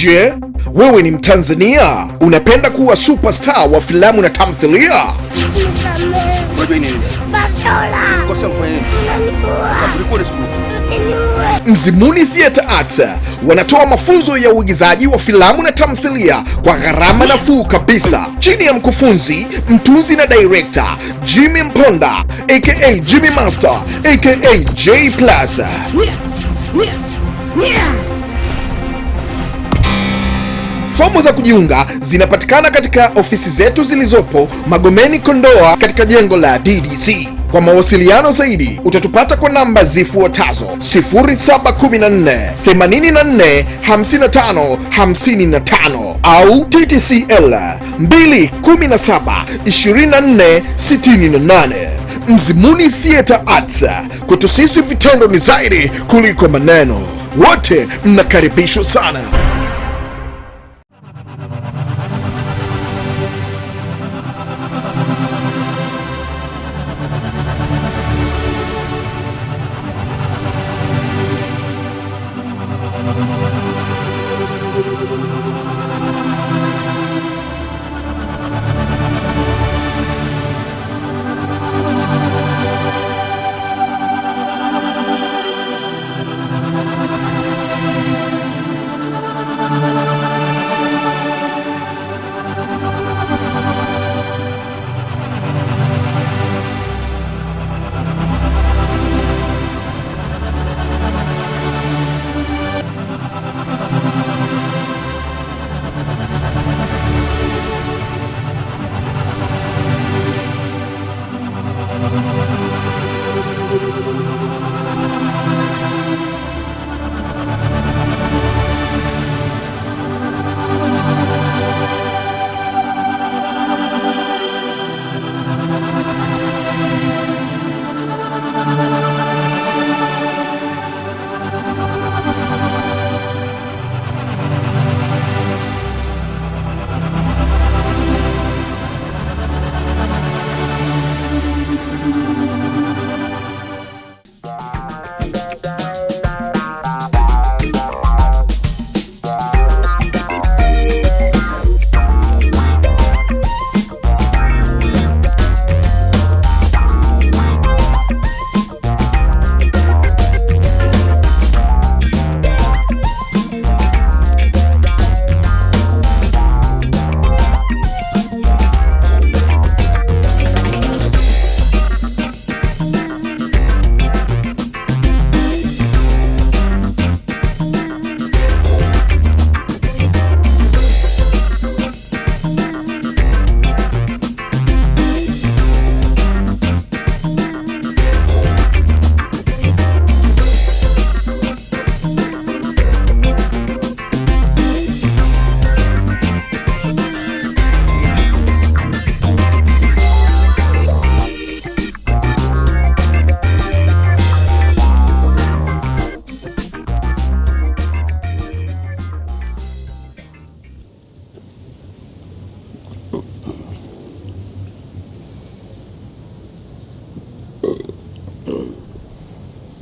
Je, wewe ni Mtanzania? Unapenda kuwa superstar wa filamu na tamthilia? Mzimuni Theatre Arts wanatoa mafunzo ya uigizaji wa filamu na tamthilia kwa gharama nafuu kabisa, chini ya mkufunzi, mtunzi na director Jimmy Mponda aka Jimmy Master aka J Plus. Fomu za kujiunga zinapatikana katika ofisi zetu zilizopo Magomeni Kondoa, katika jengo la DDC. Kwa mawasiliano zaidi utatupata kwa namba zifuatazo: 0714 84 55 55 au TTCL 217 24 68. Mzimuni Theatre Arts, kwetu sisi vitendo ni zaidi kuliko maneno. Wote mnakaribishwa sana.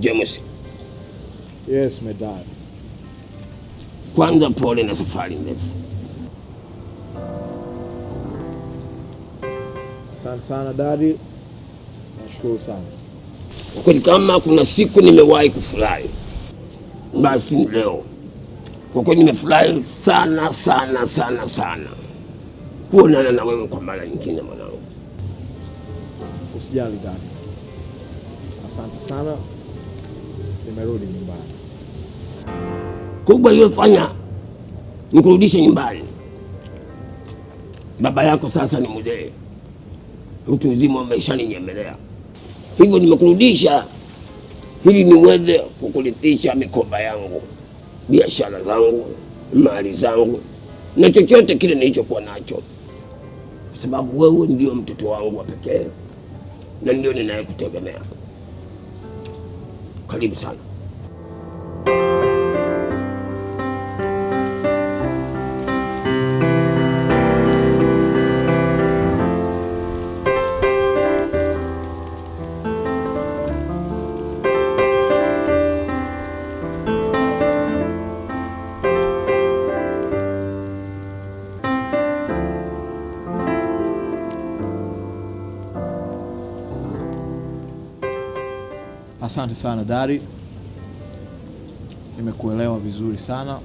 James. Yes, my dad. Kwanza pole na safari ndefu. Asante sana daddy. Nashukuru sana. Kwa kweli kama kuna siku nimewahi kufurahi, basi leo. Kwa kweli nimefurahi sana sana sana sana kuonana na wewe kwa mara nyingine mwanangu. Usijali daddy. Asante sana. Nimerudi nyumbani. Kubwa iliyofanya nikurudishe nyumbani, baba yako sasa ni mzee, mtu mzima, umeshaninyemelea, hivyo nimekurudisha ili niweze kukurithisha mikoba yangu, biashara zangu, mali zangu na chochote kile nilichokuwa nacho, kwa sababu wewe ndio mtoto wangu wa pekee na ndio ninayekutegemea. Karibu sana. Asante sana Dari, nimekuelewa vizuri sana,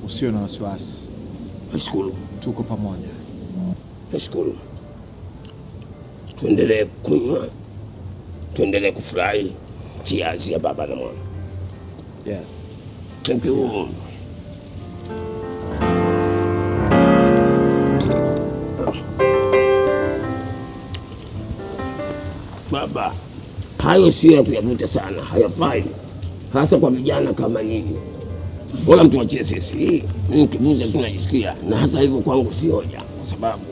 usio na wasiwasi. Nashukuru. Tuko pamoja. Nashukuru. Tuendelee kunywa, tuendelee kufurahi. Cheers ya baba na mwana. Yes. Thank you. Baba, hayo sio ya kuyavuta sana, hayafai, hasa kwa vijana kama nyinyi. Bora mtuachie sisi, kivuta tunajisikia, na hasa hivyo kwangu si hoja, kwa sababu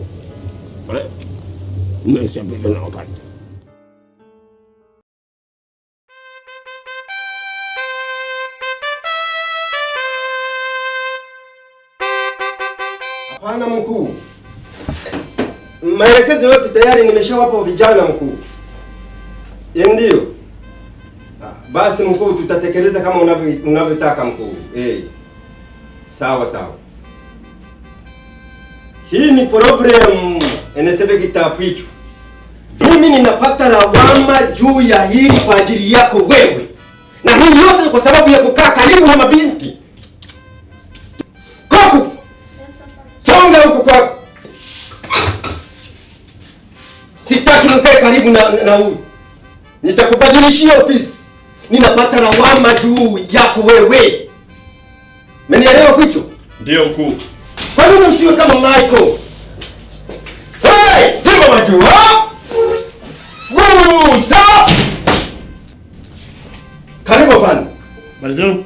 mmeshapita na wakati. Hapana mkuu, maelekezo yote tayari nimeshawapa vijana mkuu. Ndio. Basi mkuu, tutatekeleza kama unavyotaka mkuu. Sawa sawa. Hii ni problem enesebe kitabu hicho. Mimi ninapata lawama juu ya hili kwa ajili yako wewe. Na hii yote kwa sababu ya kukaa karibu na mabinti. Koku! Songa huko kwako. Sitaki mkae karibu na huyu. Nitakubadilishia ofisi. Ninapata lawama juu yako wewe. Umenielewa kicho? Ndio mkuu. Kwa nini usiwe kama Michael? Hey, timu majua. Gusa. Karibu afande. Malizenu.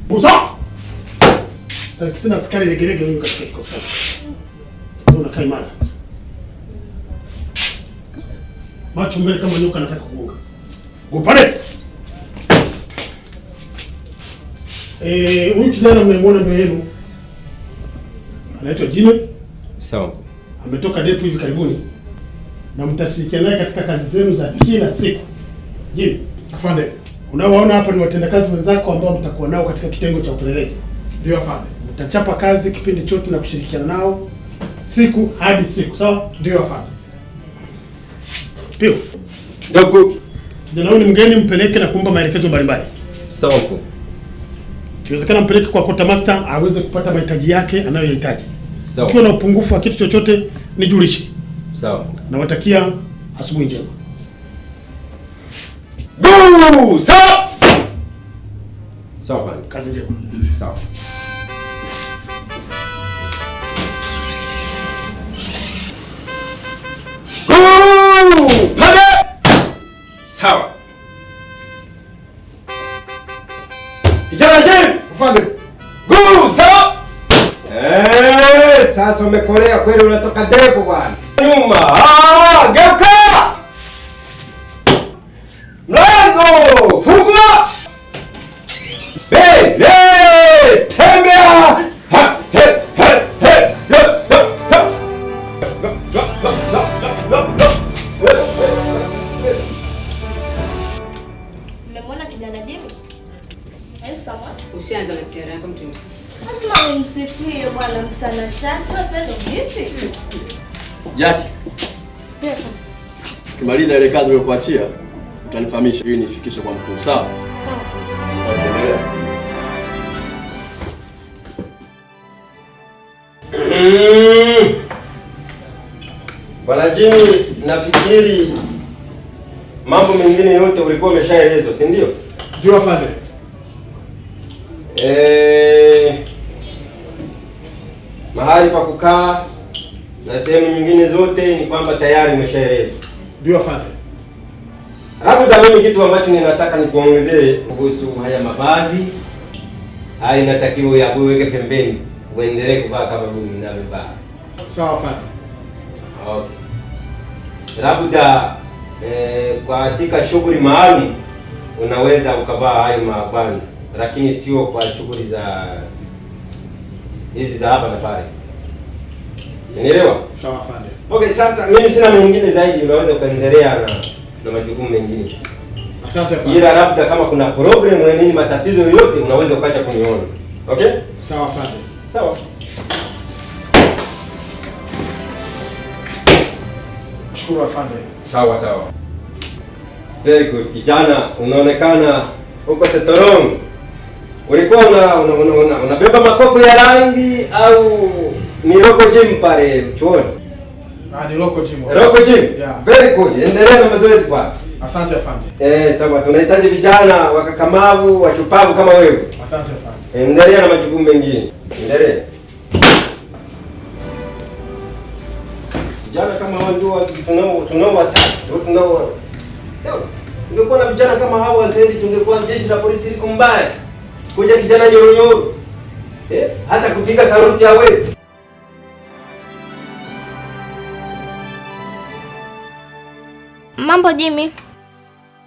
Gusa. Sina askari legelege huyu katika kikosi. Ndio unakaa imara. Macho mbele kama nyoka anataka kugonga. Gopale. Huyu kijana mnayemwona mbele yenu anaitwa Jimmy. Sawa. Ametoka depo hivi karibuni na mtashirikiana naye katika kazi zenu za kila siku. Jimmy, Afande. unaowaona hapa ni watendakazi wenzako ambao mtakuwa nao katika kitengo cha upelelezi. Ndio afande. Mtachapa kazi kipindi chote na kushirikiana nao siku hadi siku, sawa? Ndio afande. Pio. Ndio. Kijana huyu ni mgeni, mpeleke na kumpa maelekezo mbalimbali. Sawa. Ikiwezekana mpeleke kwa Kota Master aweze kupata mahitaji yake anayohitaji. Sawa. Ukiwa na upungufu wa kitu chochote nijulishe. Sawa. Nawatakia asubuhi njema. Sawa. Sawa fanya. Kazi njema. Sawa. Pale. Sawa. Kijana je? Afande. Sawa. Sasa umekolea kweli, unatoka depo bwana. Nyuma. Geuka. Mlango fungua. Bele tembea. Mmemwona kijana Jimmy? Hebu sawa. Ushaanza na siara yako mtu. Lazima umsifie bwana mtanashati wa pendo vipi? Jackie. Yes. Kimaliza ile kazi niliyokuachia, utanifahamisha ili nifikishe kwa mkuu, sawa? Sawa. Bwana Jimmy, nafikiri mambo mengine yote ulikuwa umeshaelezwa, si ndio? Ndio afande. Mahali pa kukaa na sehemu nyingine zote ni kwamba tayari umeshaelezwa. Ndio afande. Labda mimi kitu ambacho ninataka nikuongezee kuhusu haya mavazi. Haya inatakiwa yakuweke pembeni, uendelee kuvaa kama mimi ninavyovaa. Sawa afande. Okay. Labda kwa katika shughuli maalum unaweza ukavaa hayo mabani, lakini sio kwa shughuli za hizi za hapa na pale. Unielewa? Sawa afande. Okay, sasa mimi sina mengine zaidi, unaweza kuendelea na majukumu mengine. Asante afande. Ila labda kama kuna problem au nini, matatizo yoyote unaweza ukaja kuniona. Okay? Sawa afande. Sawa. Nashukuru afande. Sawa sawa. Very good. Kijana, unaonekana uko setorong. Ulikuwa unabeba makopo ya rangi au ni Roko Gym pale chuoni? Ni Roko Gym. Roko Gym? Yeah. Very good. Endelea na mazoezi bwana. Asante afande. Sawa, tunahitaji vijana wakakamavu, wachupavu kama wewe. Asante afande. Endelea na majukumu mengine. Endelea. Vijana kama hao ndio tunao watatu. Sawa. Ungekuwa na vijana kama hao wazee, tungekuwa jeshi la polisi liko mbaya. Kuja kijana nyoronyoro. Hata kupiga saruti hawezi. Mambo Jimmy.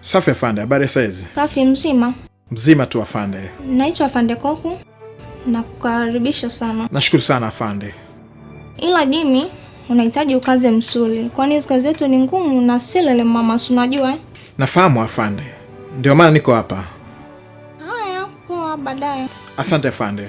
Safi afande, habari saizi? Safi mzima. Mzima tu afande. Naitwa Afande Koku na kukaribisha sana. Nashukuru sana afande. Ila Jimmy, unahitaji ukaze msuli. Kwani hizo kazi zetu ni ngumu na silele mama, unajua? Nafahamu afande. Ndio maana niko hapa. Haya, poa baadaye. Asante afande.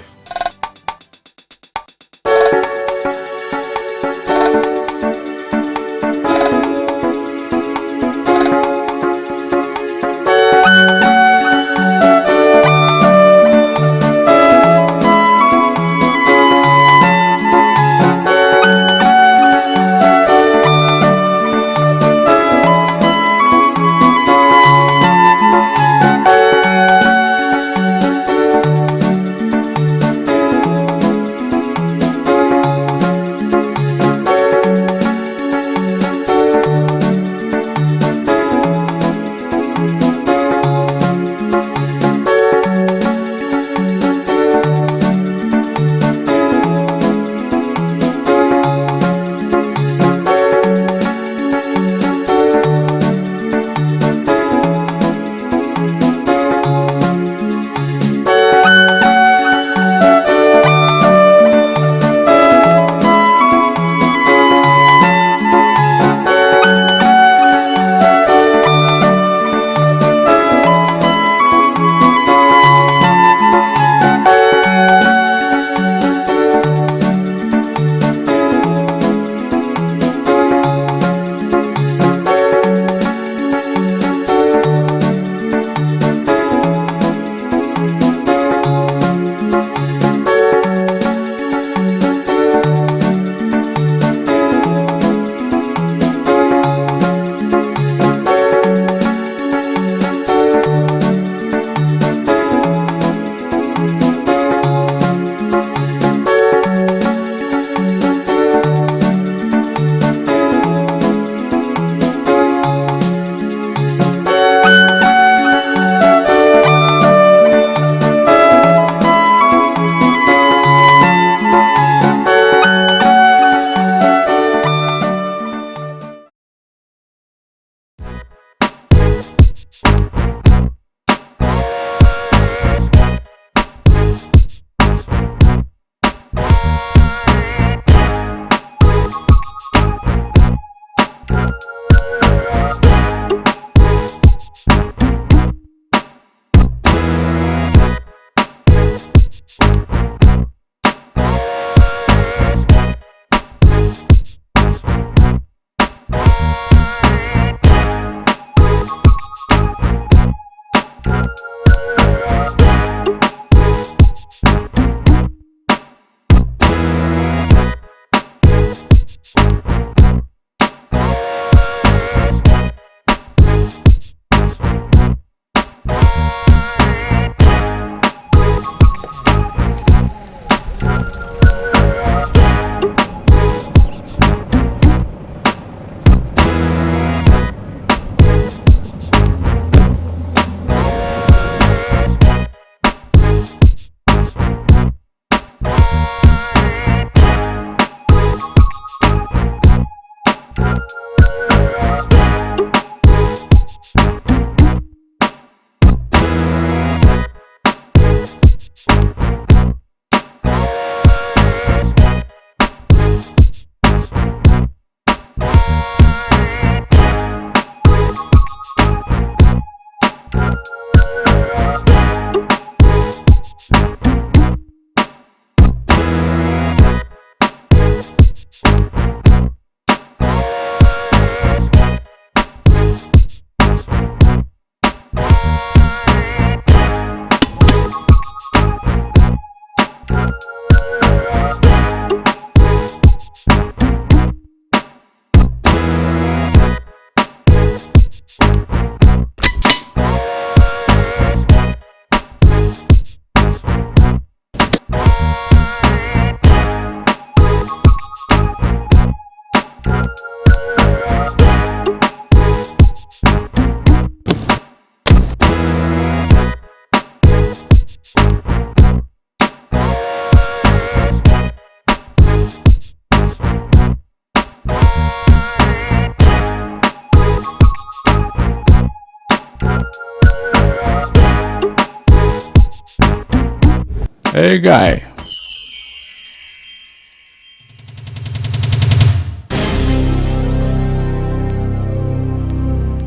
Hey guy.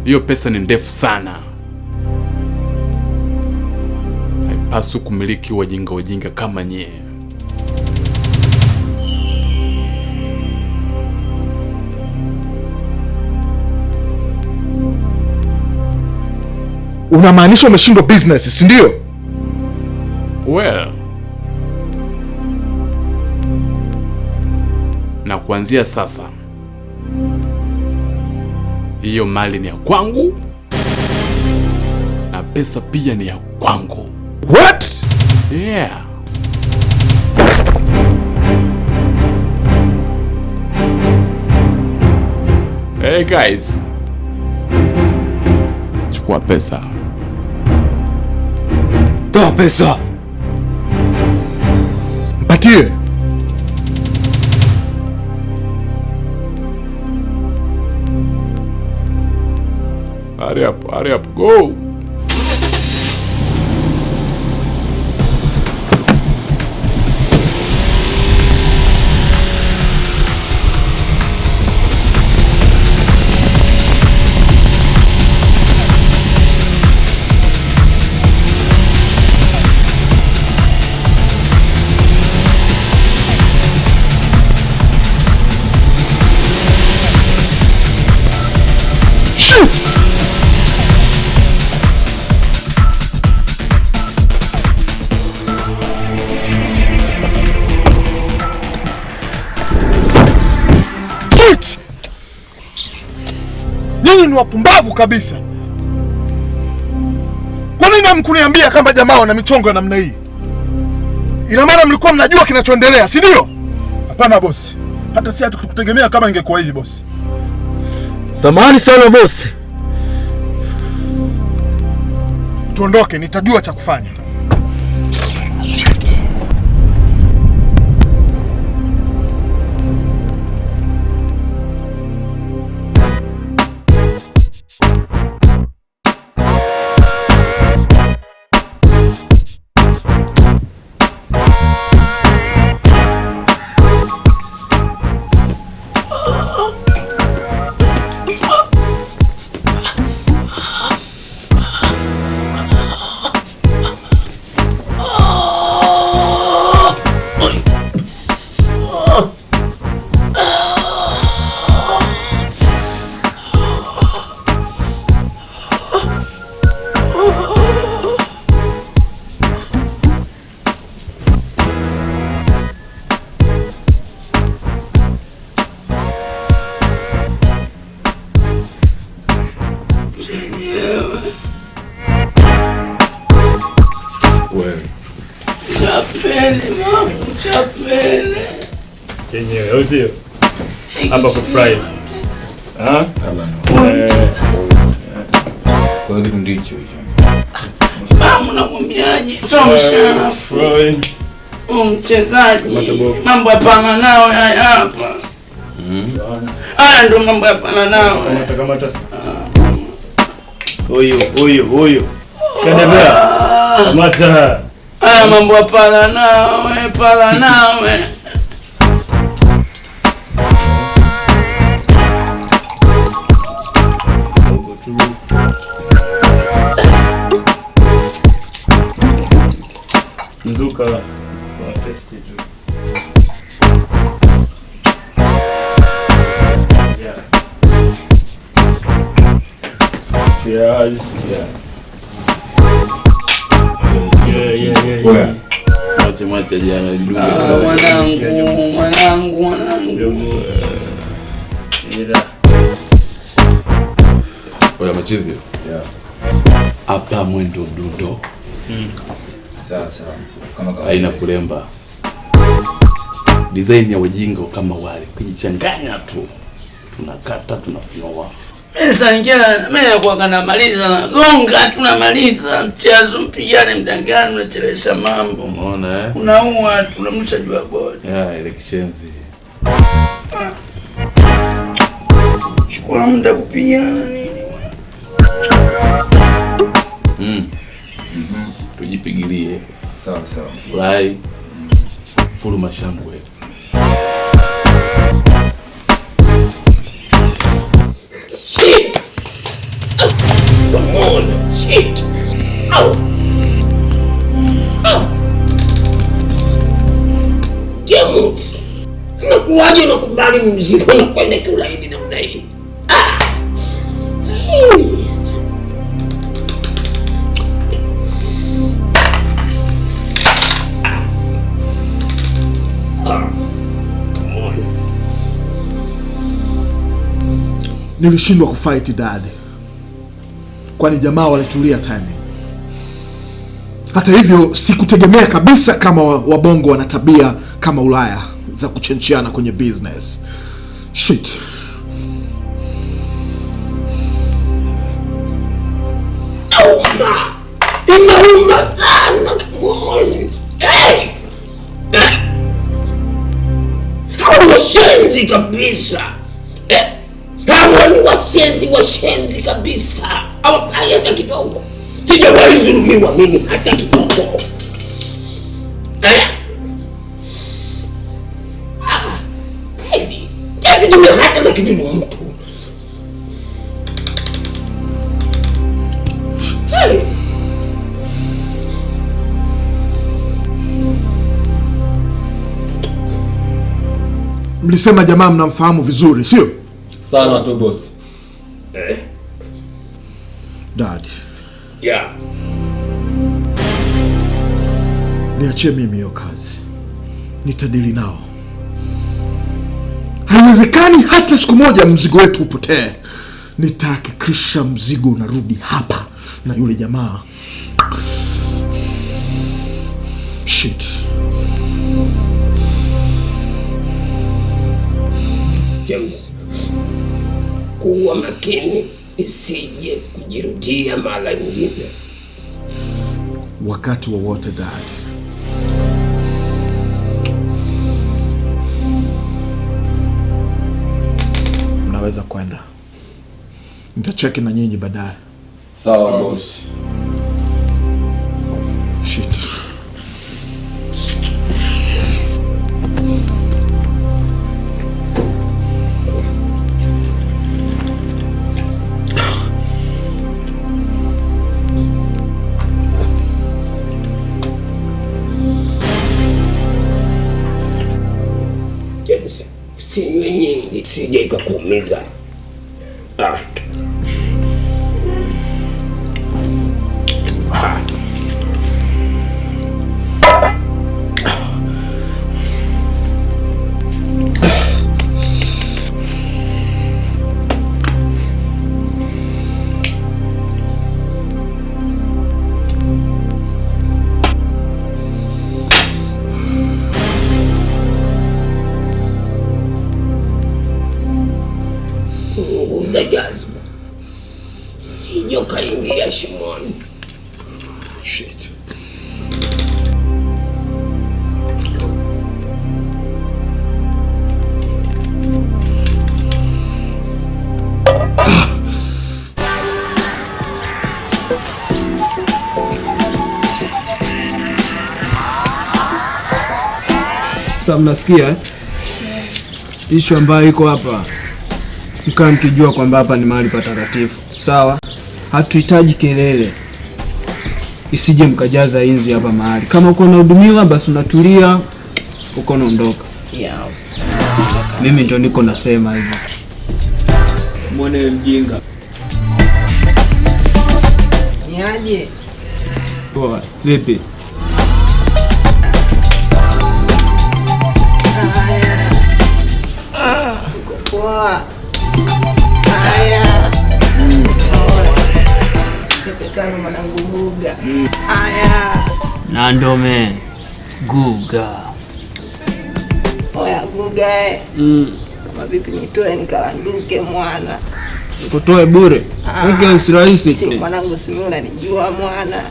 Hiyo pesa ni ndefu sana. Haipaswi kumiliki wajinga kama nyie. Unamaanisha umeshindwa business, si ndio? Well, na kuanzia sasa hiyo mali ni ya kwangu na pesa pia ni ya kwangu. What? Yeah. Hey guys. Chukua pesa. Toa pesa. Mpatie. Hurry up, go. Nyinyi ni wapumbavu kabisa. Kwa nini hamkuniambia kama jamaa wana michongo ya namna hii? Ina maana mlikuwa mnajua kinachoendelea, si ndio? Hapana bosi. Hata si hatukutegemea kama ingekuwa hivi bosi. Samahani sana bosi. Tuondoke, nitajua cha kufanya. Chenyewe au sio? Hapa kufurahi. Ah? Kwa hiyo ndicho hicho. Mama unamwambiaje? Msharafu. Mchezaji. Mambo hapana nao hapa. Ndo mambo hapana nao. Kamata. Huyo. Kanebea. Kamata. Mambo hapana nawe, pala nawe. Mzuka kwa testi tu. Yeah. Mache jana ndugu. Mwanangu. Oya machizi. Yeah. Hapa mwendo mdundo. Sawa. Kama haina kulemba. Design ya ujinga kama wale. Kujichanganya tu. Tunakata tunafunua. Mimi nakuwa kanamaliza gonga tunamaliza mchezo mpigane mdangani unachelesha mambo. Umeona Unaua tunamshajua bodi. Elections. Chukua muda kupigana nini? Tujipigilie. Sawa sawa. Furahi. Fulu mashangwe. Shit! Come on, shit! Au! Au! James! Nakuwaje nakubali mzigo na kwenda kiulaini namna hii? Nilishindwa kufight dad, kwani jamaa walitulia timing. Hata hivyo sikutegemea kabisa kama wabongo wana tabia kama Ulaya za kuchenchiana kwenye business. Shit. Inauma sana. Hey! Hawa washenzi kabisa. Hawa ni washenzi kabisa. Hawapai hata kidogo. Sijawahi dhulumiwa mimi hata kidogo. Hivi tumehata na kitu mtu. Hey! Mlisema jamaa mnamfahamu vizuri, sio? Sana tu boss. Dad. Yeah. Niachie mimi hiyo kazi. Nitadili nao. Haiwezekani hata siku moja mzigo wetu upotee. Nitahakikisha mzigo unarudi hapa na yule jamaa. Shit. James, kuwa makini isije kujirudia mara nyingine. Wakati wowote dad. Mnaweza kwenda. Nitacheki na nyinyi baadaye. Sawa boss. Shit. James, usinywe nyingi sije ikakuumiza. Punguza jazba, sije ukaingia shimoni. Shit. Sasa mnasikia ishu ambayo iko hapa, mkaa mkijua kwamba hapa ni mahali patakatifu, sawa? Hatuhitaji kelele, isije mkajaza inzi hapa mahali. Kama uko unahudumiwa basi unatulia, uko unaondoka. Mimi ndio niko nasema hivyo. Muone mjinga. Niaje? Poa, vipi? Poa. Haya. Kipekano mwanangu Guga. Haya. Na ndome Guga. Oya Guga. Kama vipi nitoe nikalanduke mwana. Kutoe bure. Weke usirahisi. Si mwanangu simi unanijua mwana.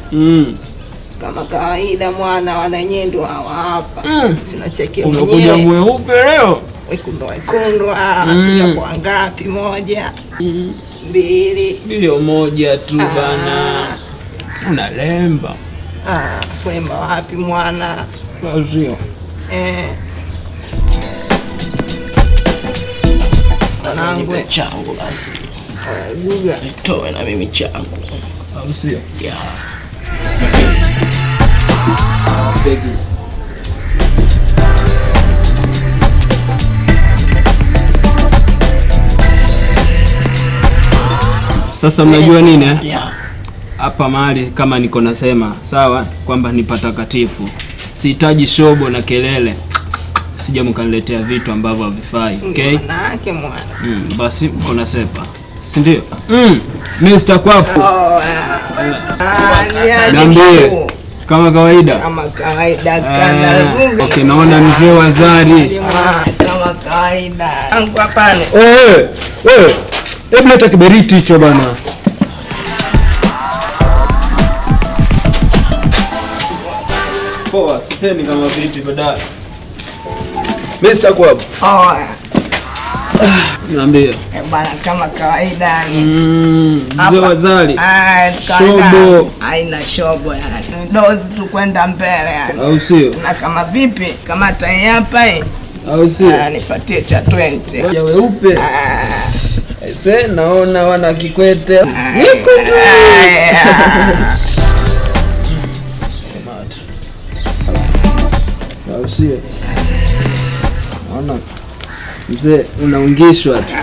Kama kawaida mwana wananyendo hawa hapa. Sina cheki mwenyewe. Unakuja mweupe leo? Wekundu sija kwa ngapi? Moja. Mbili. Mbili moja tu bana. Unalemba. Wema wapi mwana? Sio. Mwanangu changu basi. Guga. Nitoe na mimi changu. Au sio? Yeah. Sasa mnajua nini eh? Yeah. Hapa mahali kama niko nasema, sawa, kwamba ni patakatifu. Sihitaji shobo na kelele. Sija mkaniletea vitu ambavyo havifai, okay? Nake mwana. Basi mko na sepa. Si ndio? Mr. Kwapu. Niambie. Kama kawaida. Kama kawaida kana Guga. Okay, naona mzee wa Zari. Kama kawaida. Angu hapana. Hebu leta kiberiti hicho bana. Poa, sipendi kama vitu baadaye. Mr. Kwapu. Niambie. Bana kama kawaida mzee wa Zari. Shobo. Haina shobo yani. Dozi tu kwenda mbele yani. Au sio? Na kama vipi? Kama tai hapa hii. Au sio? Nipatie cha 20. Ya weupe. Sasa naona wana Kikwete. Niko tu. Au sio? Naona mzee unaungishwa tu.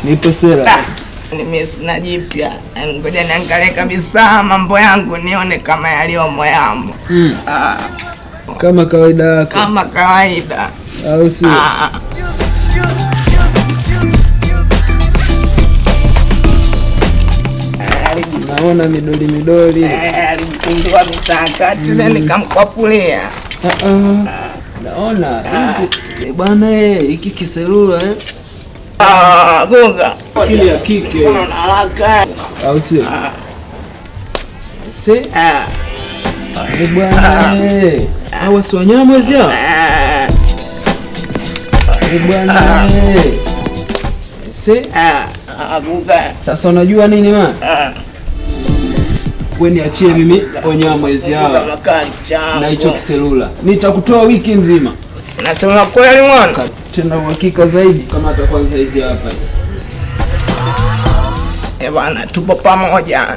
Nipe sera. Mimi sina jipya. Ngoja niangalie kabisa mambo yangu nione kama yaliomo yamo. Kama kawaida yako. Kama kawaida. Au sio? Naona midoli. Alikundua mitakati nikamkwapulia. Naona hizi bwana hiki kiselula Guga. Kile ya kike. Haraka. Au sio? Bwana hawa si wanyama hizi hapa. Bwana Guga. Sasa unajua nini man? Wewe niachie mimi wanyama hizi hapa. Na hicho kiselula. Nitakutoa wiki nzima. Nasema kweli mwana? Tena uhakika zaidi kama hata kwanza hizi hapa hizi. Bwana tupo pamoja.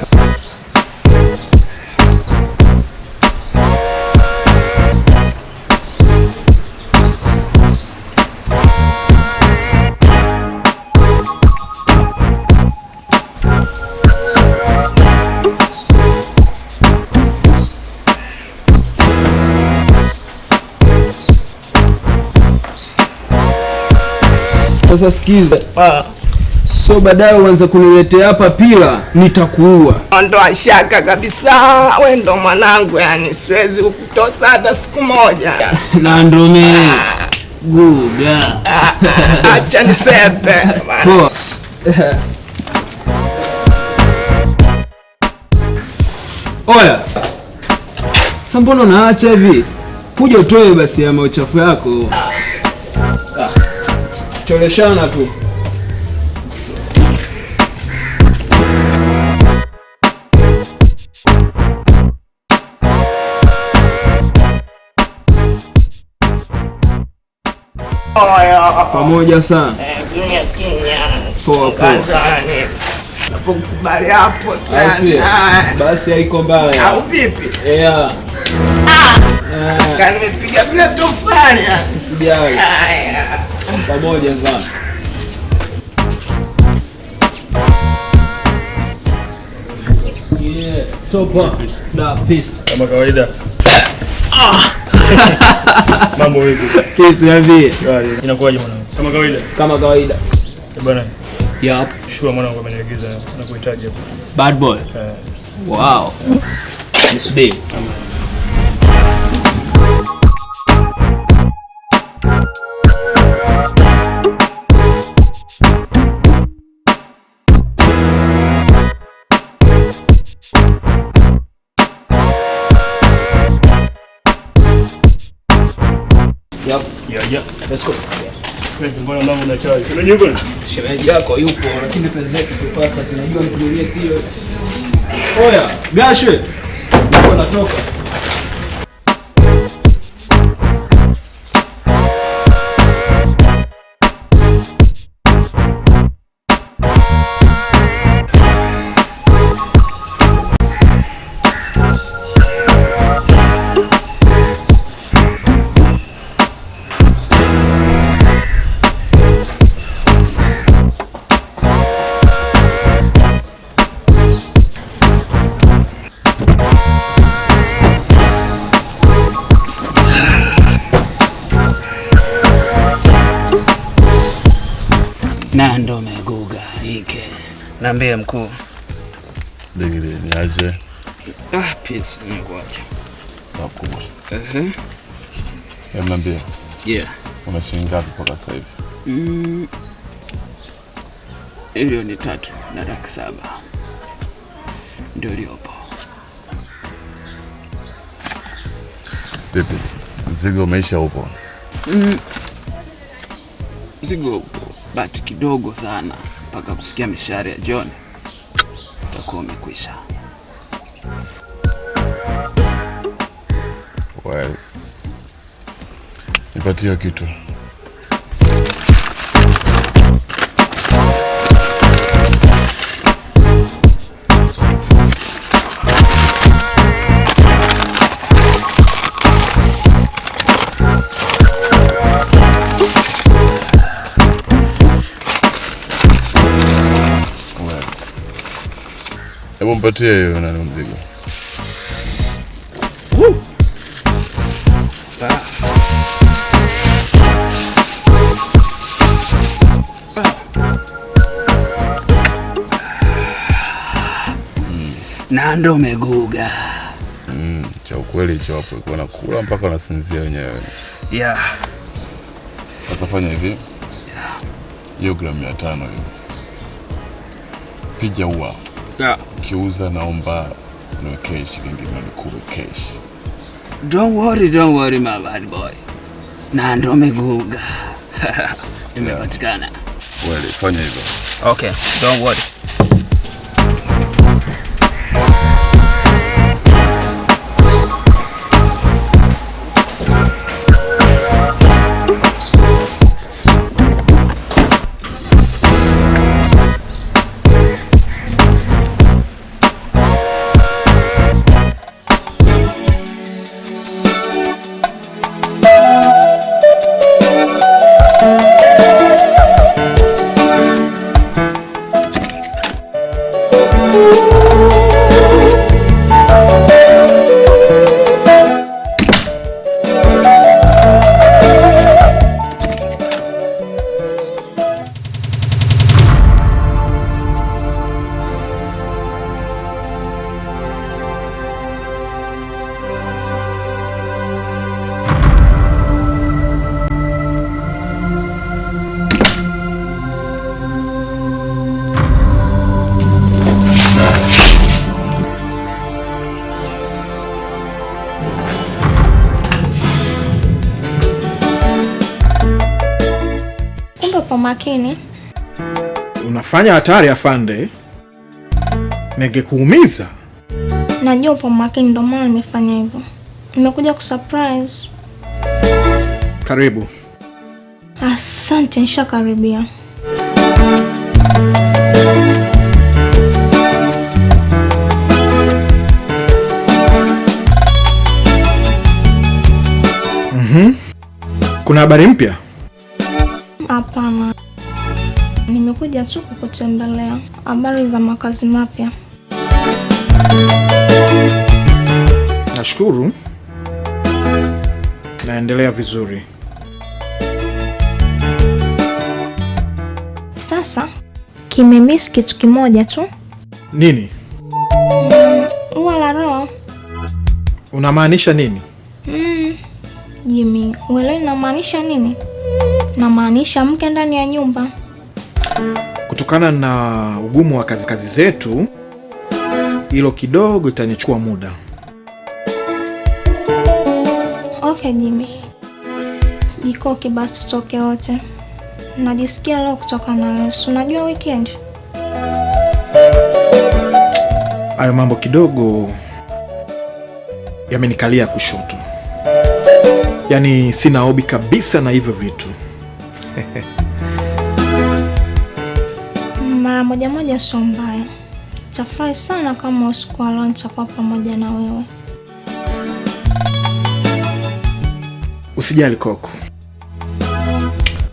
Sasa sikiza. So baadaye uanze kuniletea hapa pila, nitakuua. Ondoa shaka kabisa, wewe ndo mwanangu yani, siwezi kukutosa hata siku moja. Na ndo mimi. Guga. Acha nisepe. Poa. Oya. Sasa mbona unaacha hivi? Kuja utoe basi ya uchafu yako. Choleshana tu. Pamoja sana. Poa poa. Napokubali hapo tu. Basi haiko mbaya. Au vipi? Yeah. Kani nimepiga bila tofali. Usijali. Pamoja sana. Yeah, stop up. Da, peace. Kama kawaida. Mambo vipi? Peace niambie. Inakuwaje mwanangu? Kama kawaida. Kama kawaida. Bwana. Yup. Shua mwanangu ameniagiza na kuhitaji hapo. Bad boy. Wow. Nisubiri. Yep. Yeah. Let's go. Mbona mama unachai? Unajua bwana? Shemeji yako yupo lakini penzetu tupasa sinajua nikunulie sio. Oya, Gashe. Niko natoka. Na ndo meguga hike. Niambie mkuu. Digiri ni aje? Peace nimekuacha. Nakubwa. Niambie. Yeah. Una shilingi ngapi kwa sasa hivi? Milioni 3.7. Ndio liopo. Vipi? Mzigo umeisha upo? Mzigo upo, but kidogo sana mpaka kufikia mishahara ya John. Utakuwa umekwisha. Well. Nipatie kitu. Hebu mpatie hiyo nani mzigo. Na ndo umeguga. Cha ukweli hicho hapo iko nakula mpaka unasinzia wenyewe. Yeah. Sasa fanya hivi. Hiyo gramu 500 hiyo. Piga ua. Yeah. Kiuza naomba niwekee shilingi milioni 10 cash. Don't worry my bad boy. Na ndo umeguga. Imepatikana. Wewe fanya hivyo. Okay, don't worry. Makini. Unafanya hatari afande. Ningekuumiza. Najua upo makini ndio maana nimefanya hivyo. Nimekuja kusurprise. Karibu. Asante, nishakaribia. Kuna habari mpya? Hapana. Nimekuja tu kukutembelea. Habari za makazi mapya. Nashukuru. Naendelea vizuri. Sasa kimemiss kitu kimoja tu. Nini? Ua la roho. Unamaanisha nini? Jimmy, wewe unamaanisha nini? Namaanisha mke ndani ya nyumba. Kutokana na ugumu wa kazi zetu, hilo kidogo itanichukua muda. Okay Jimmy. Jikoke basi tutoke wote. najisikia leo kutoka na wewe. Unajua weekend? Hayo mambo kidogo yamenikalia kushoto. Yaani sina hobi kabisa na hivyo vitu. Mara moja sio mbaya. Tafurahi sana kama usiku wa leo nitakuwa pamoja na wewe. Usijali Koko.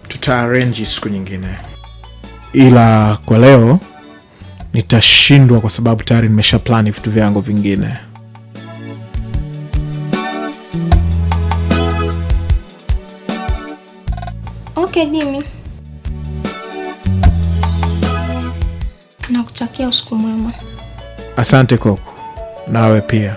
Tuta-arrange siku nyingine. Ila kwa leo nitashindwa kwa sababu tayari nimesha plani vitu vyangu vingine. Okay, Jimmy. Nakutakia usiku mwema. Asante Koko. Nawe pia.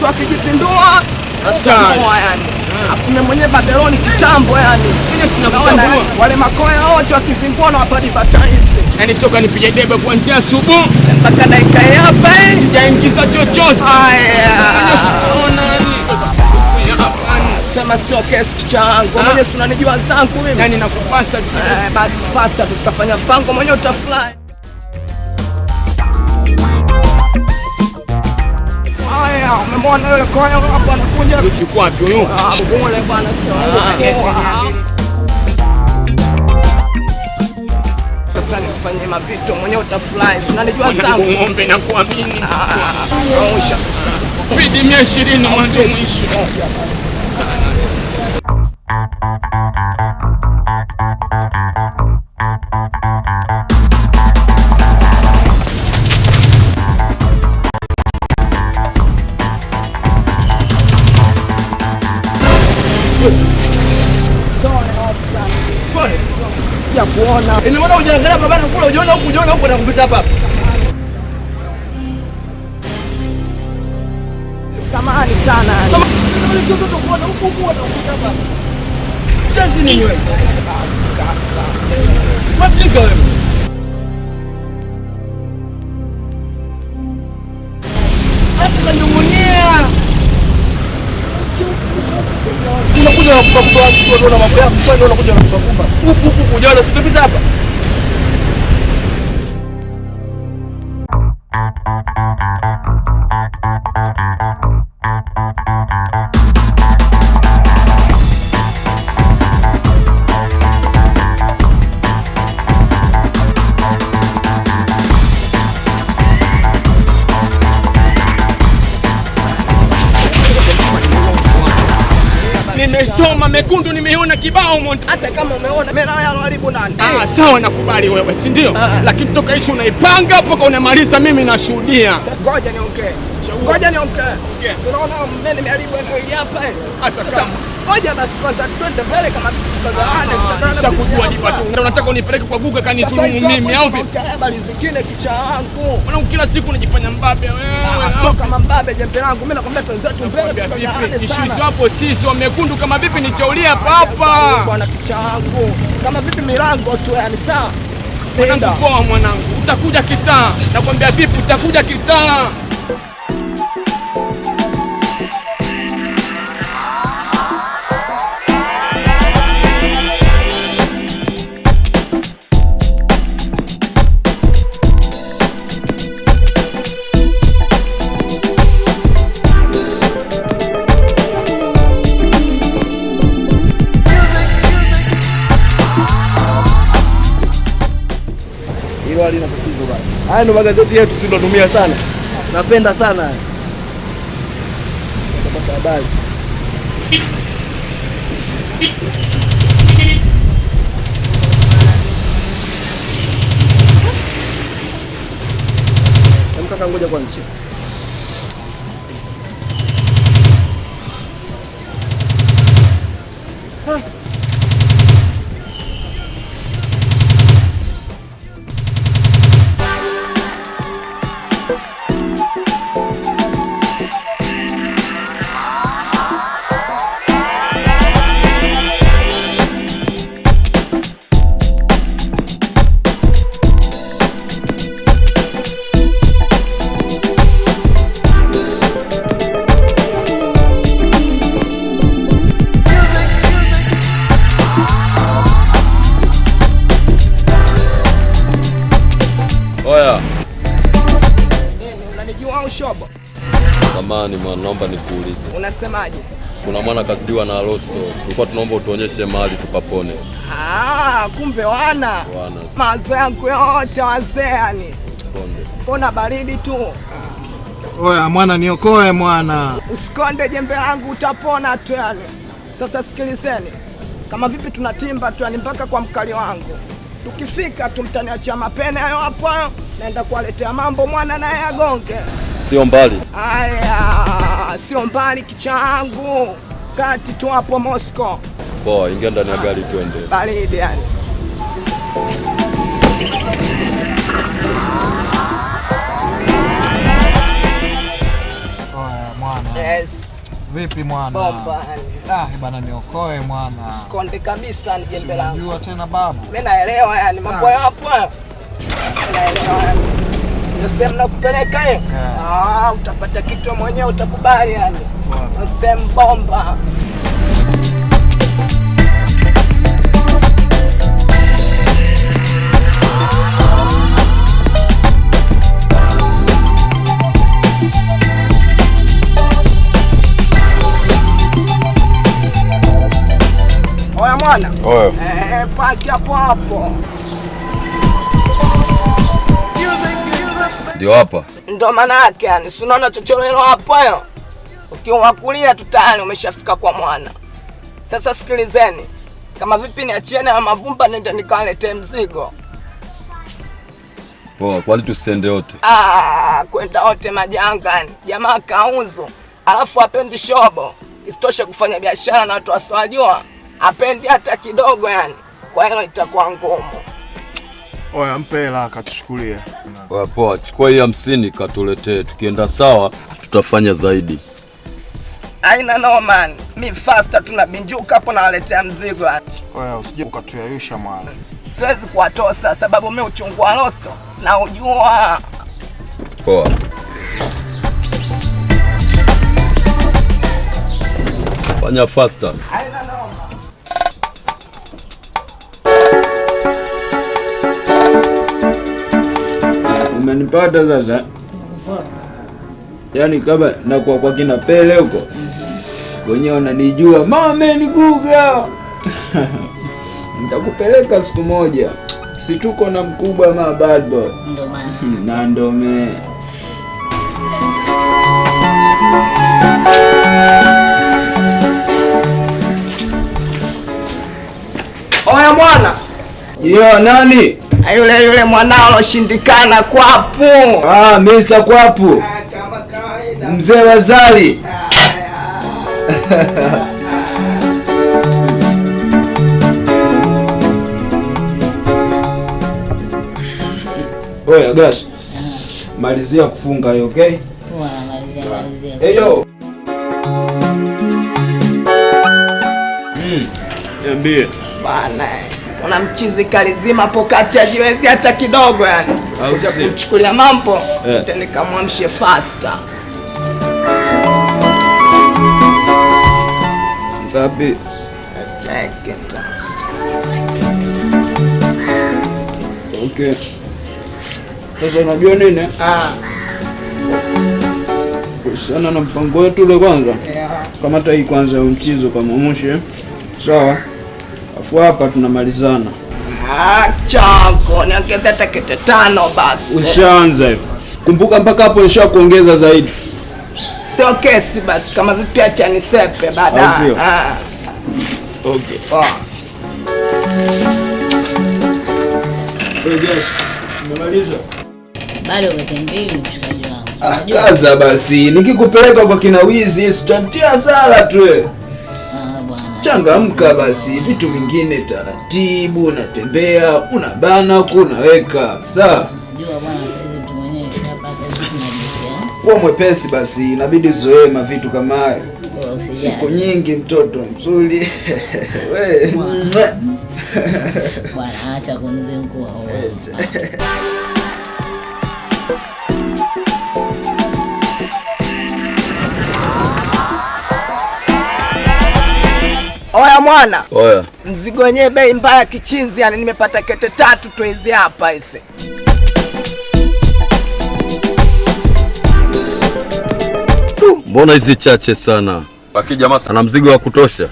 Akijipindua yani. Afume mwenye Babyloni kitambo yani. Wale makoya wote wakizingua na wapadivataisi. Yani toka nipige debe kuanzia asubuhi mpaka dakika hapa sijaingiza chochote. Sema sio kesi changu. Mwenye si unanijua zangu mimi. Yani nakupata basi faster tutafanya mpango mwenye utafly. Umemwona yule koya hapa anakuja. Yuko wapi huyo? Mbona bwana sio. Sasa nifanye mapito mwenyewe utafly. Unanijua zangu. Ng'ombe na kuamini. Osha. Bidi 120 mwanzo mwisho. Ya kuona. Ina maana unaangalia babani kule unaona huko na kupita hapa. Samahani sana. Samahani chozo tukuona huko na kupita hapa. Shanzi nini wewe? Mapiga wewe. Hata nyongonyea. Unakuja na kukupa watu na mambo yako, kwani unakuja na kukupa. Huku kujaona sipita hapa. nimesoma mekundu, nimeona kibao moto. Hata kama umeona mimi na haribu nani? Sawa, nakubali wewe, si ndio? Lakini toka issue unaipanga mpaka unamaliza mimi nashuhudia. Ngoja niongee. Unaona mimi nimeharibu eneo hili hapa hata kama. Ngoja basi kwanza twende mbele kama tutazana. Nishakujua dipa tu. Unataka unipeleke kwa Guga kanizulumu mimi au vipi? Habari zingine kicha wangu. Mbona kila siku unajifanya mbabe wewe? Sio kama mbabe jembe langu. Mimi nakwambia twenzetu mbele. Ishu hapo sisi wa mekundu kama vipi nichaulia hapa. Bwana kicha wangu. Kama vipi milango tu yani sawa. Mwanangu poa mwanangu. Utakuja kitaa. Nakwambia vipi utakuja kitaa. Haya ndo magazeti yetu sisi tunatumia sana. Napenda sana. Napata habari. Mkaka ngoja kwanza. Shobo. Samahani mwana, naomba nikuulize. Unasemaje? Kuna mwana kazidiwa na Rosto. Tulikuwa tunaomba utuonyeshe mahali tukapone. Kumbe wana. Mazo yangu yote wazee yani. Kona baridi tu. Oya mwana, niokoe mwana. Usikonde jembe langu utapona tu yani. Sasa sikilizeni. Kama vipi tunatimba tu yani mpaka kwa mkali wangu. Tukifika tumtaniachia mapene hayo hapo. Naenda kuwaletea mambo mwana naye agonge. Sio mbali. Sio mbali kichangu. Kati tu hapo Moscow. Poa, ingia ndani ya gari twende. Baridi yani. Oya mwana. Yes. Vipi mwana? Bomba. Bana niokoe mwana. Sikonde kabisa ni jembe langu. Unajua tena babu. Mimi naelewa yani mambo yapo. Naelewa yani. Nasema nakupeleka hiyo. Utapata kitu mwenyewe utakubali yani. Nasema bomba. Oya mwana. Oya. Paki hapo hapo. Ndio hapa. Ndio maana yake yani. Si unaona chochorelo hapo hayo? Ukiwa kulia tu tayari umeshafika kwa mwana. Sasa sikilizeni. Kama vipi niachieni na mavumba nende nikalete mzigo. Poa, kwani tusende wote? Kwenda wote majanga yani. Jamaa kauzo. Alafu apendi shobo. Isitoshe kufanya biashara na watu wasiojua. Apendi hata kidogo yani. Kwa hiyo itakuwa ngumu. Oya mpe hela akatuchukulie. Oya poa, chukua hii 50 katuletee. Tukienda sawa tutafanya zaidi. Aina no man. Mi faster tunabinjuka hapo na waletea mzigo yani. Oya usije ukatuyayusha mwana. Siwezi kuwatosa sababu mimi uchungu wa Rosto na ujua. Poa. Fanya faster. Aina no. Umenipata sasa? Yaani kama nakuwa kwa kina Pele huko. Wenyewe wananijua, mama ni Guga. Nitakupeleka siku moja. Si tuko na mkubwa ma bad boy. Ndo maana. Na ndo me. mwana. Yo, nani? Yule mwanao aloshindikana Kwapu. Mr. Kwapu. Mzee Wazali. Oya, Gash. Malizia kufunga hiyo, okay? Malizia. Yo. Niambie. Bana, kuna mchizi kalizima pokati ajiwezi hata kidogo yani. Kuja kumchukulia mambo, nikamwamshe faster. Ngapi? Check it. Okay. Sasa unajua nini? Kuhusiana na mpango wetu ule kwanza. Kamata hii kwanza ya mchizo kama mwisho. Sawa? Afu hapa tunamalizana. Chako, niongeze hata kete 5 basi. Ushaanza hivyo. Kumbuka mpaka hapo nisha kuongeza zaidi. Sio kesi basi, kama vipi acha nisepe baadaye. Okay. So guys, umemaliza? Bado gazeti mbili mshikaji wangu. Kaza basi, nikikupeleka kwa kina Wizi tutatia sala tu. Bwana. Changamka basi, vitu vingine taratibu, unatembea, unabana, unaweka. Sawa? Unajua bwana, sasa mtu mwenyewe kishapata vitu tunajisikia. Kuwa mwepesi basi, inabidi uzoee mavitu kama hayo. Siku nyingi mtoto mzuri. Wewe. Bwana acha kunizengua wewe. Oya mwana. Oya. Mzigo wenyewe bei mbaya kichizi, yani nimepata kete 3 tu hizi hapa hizi. Mbona hizi chache sana? Baki jamaa ana mzigo wa kutosha.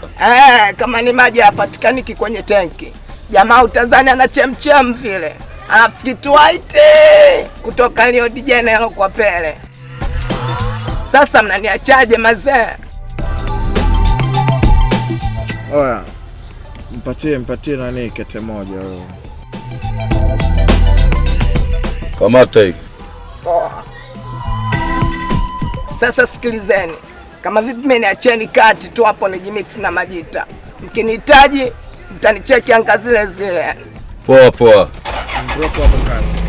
Kama ni maji hapatikaniki kwenye tenki. Jamaa utazani ana chemchem vile. Alafu kitu waite kutoka Rio de Janeiro kwa Pele. Sasa mnaniachaje mazee? Oya. Mpatie nani kete moja wewe. Kamata hii. Sasa sikilizeni. Kama vipi mimi niacheni kati tu hapo nijimix na Majita. Mkinihitaji mtanicheki anga zile zile. Poa poa. Drop hapo kati.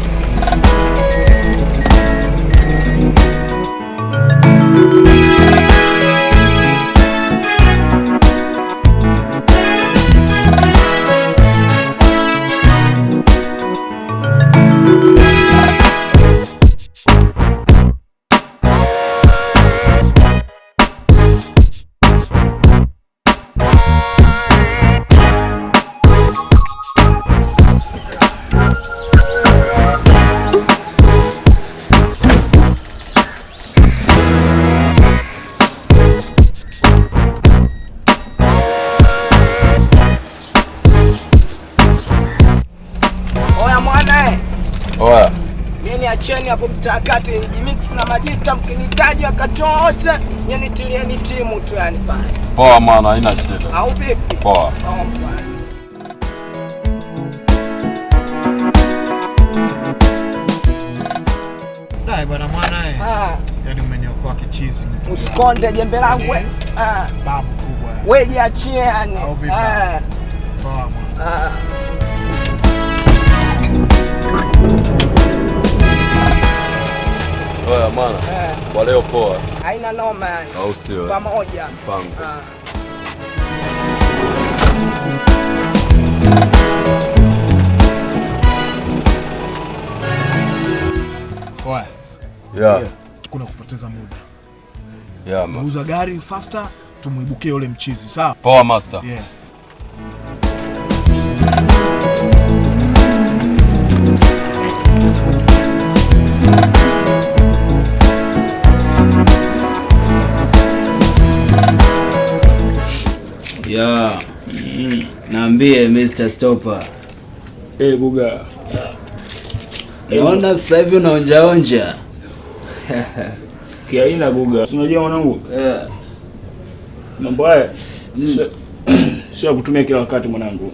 Oya. Mimi acheni hapo mtakati nijimix na Majita, mkinihitaji wakati wote nitilieni timu tu yani pale. Poa maana haina shida. Au vipi? Poa. Dai bwana mwana yaani umeniokoa kichizi. Usikonde jembe langu. Babu kubwa. Wewe jiachie yani. Poa mwana. Oya maana. Kwa leo poa. Haina noma yani. Au sio? Pamoja. Mpango. Oya. Yeah. Kuna kupoteza muda. Yeah man. Muuza gari faster tumuibukie yule mchizi, sawa? Poa master. Yeah. Yeah. Naambie Mr. Stopper. Buga. Naona sasa hivi unaonja. Kiaina Buga. Unajua mwanangu? Mambo haya sio kutumia kila wakati mwanangu.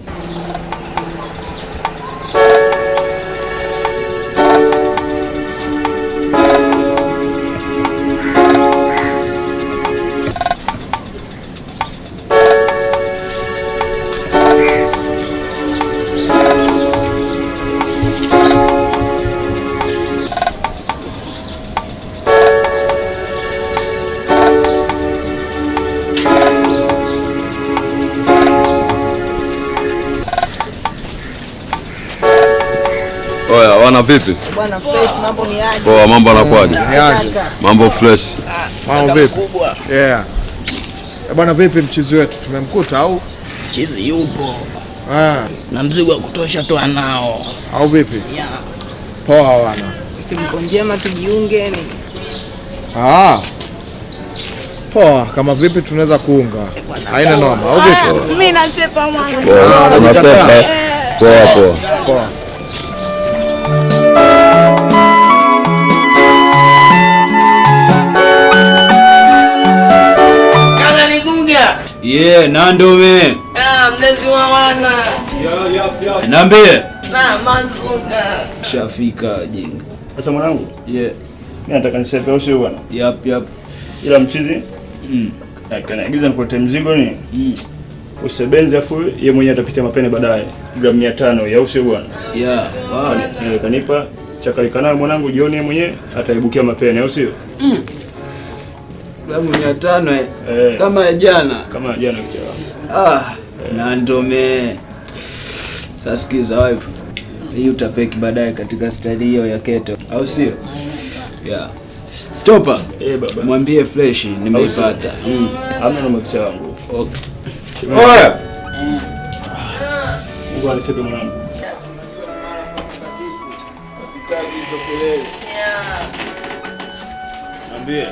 Oya, wana vipi? Bwana fresh, mambo ni aje? Poa, mambo yanakwaje? Mambo fresh. Mambo vipi? Yeah. Bwana vipi mchizi wetu? Tumemkuta au? Mchizi yupo. Na mzigo wa kutosha tu anao. Au vipi? Yeah. Poa wana. Siku njema tujiunge ni. Poa, kama vipi tunaweza kuunga? Haina noma, au vipi? Mimi nasepa mwana. Poa. Kala ni Guga. Nandume. Mlezi wa wana. Niambie. Na Mazuga. Shafika jinga. Sasa mwanangu. Mimi nataka nisepe au sio bwana? Yap. Ila mchizi. Akaniagiza nikuletee mzigo ni. Usebenze afu yeye mwenyewe atapitia mapene baadaye. Gramu 500 ya usio bwana. Kanipa chakaika nayo mwanangu, jioni mwenyewe ataibukia mapene au sio? Gramu 500 kama jana. Kama jana kichwa. Nandume. Sasa sikiza wife. Hii utapeki baadaye katika style hiyo ya keto, au sio? Stopa. Baba. Mwambie fresh nimeipata. Hamna na mkisha wangu. Okay. Oya. Mungu anisepe mwanangu. Niambie.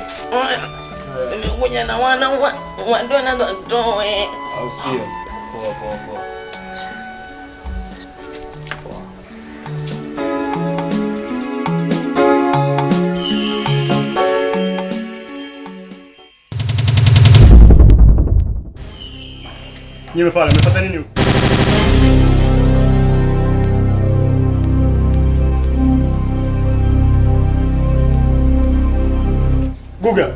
Nimekuja na wana ndio nazo toe. Au sio? Poa. Nimepata nini huko? Guga.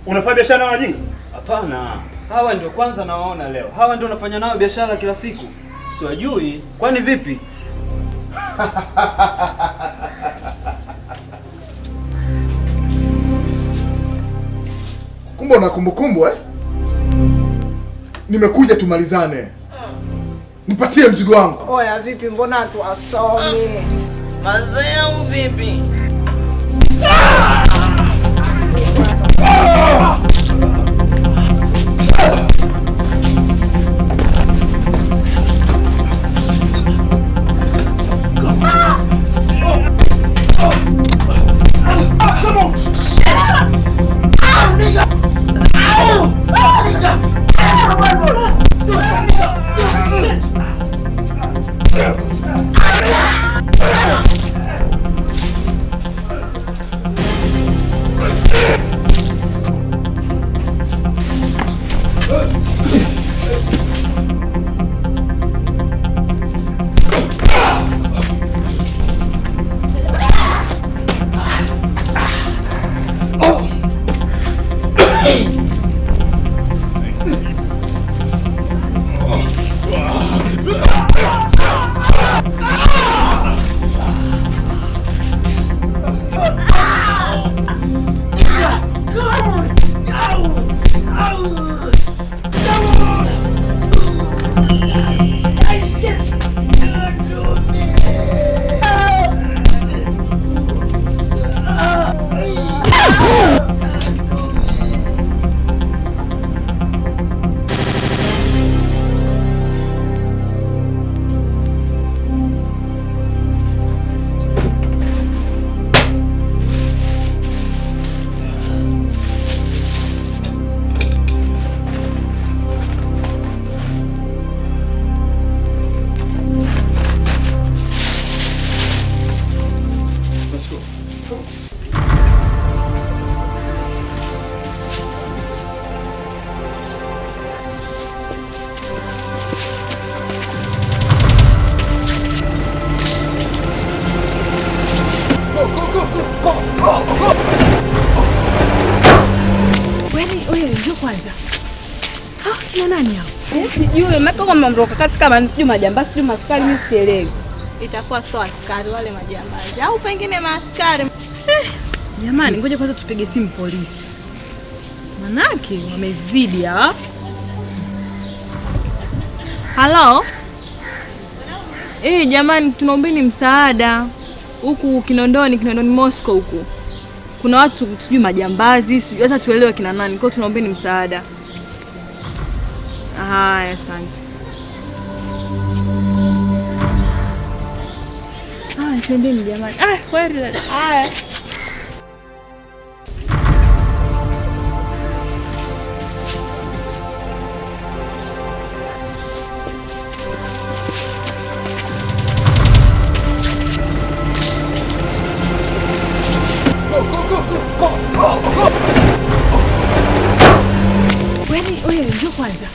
Unafanya biashara na wajinga? Hapana. Hawa ndio kwanza nawaona leo. Hawa ndio unafanya nao biashara kila siku. Siwajui. Kwani vipi? Kumbe una kumbukumbu eh? Nimekuja tumalizane. Nipatie mzigo wangu. Oya vipi, mbona tuwasomi? Mazee au vipi? Sijui mako kama mroka kasi kama sijui majambazi sijui maskari mimi sielewi. Itakuwa sio askari wale majambazi au pengine maaskari. Jamani, ngoja kwanza tupige simu polisi. Manake wamezidi hawa. Hello? Jamani, tunaombeni msaada. Huku Kinondoni Moscow huku. Kuna watu sijui majambazi, sijui hata tuelewe kina nani. Kwa tunaombeni msaada. Haya, asante. Twendeni jamani. Kweli dada. Haya. Wewe njoo kwanza.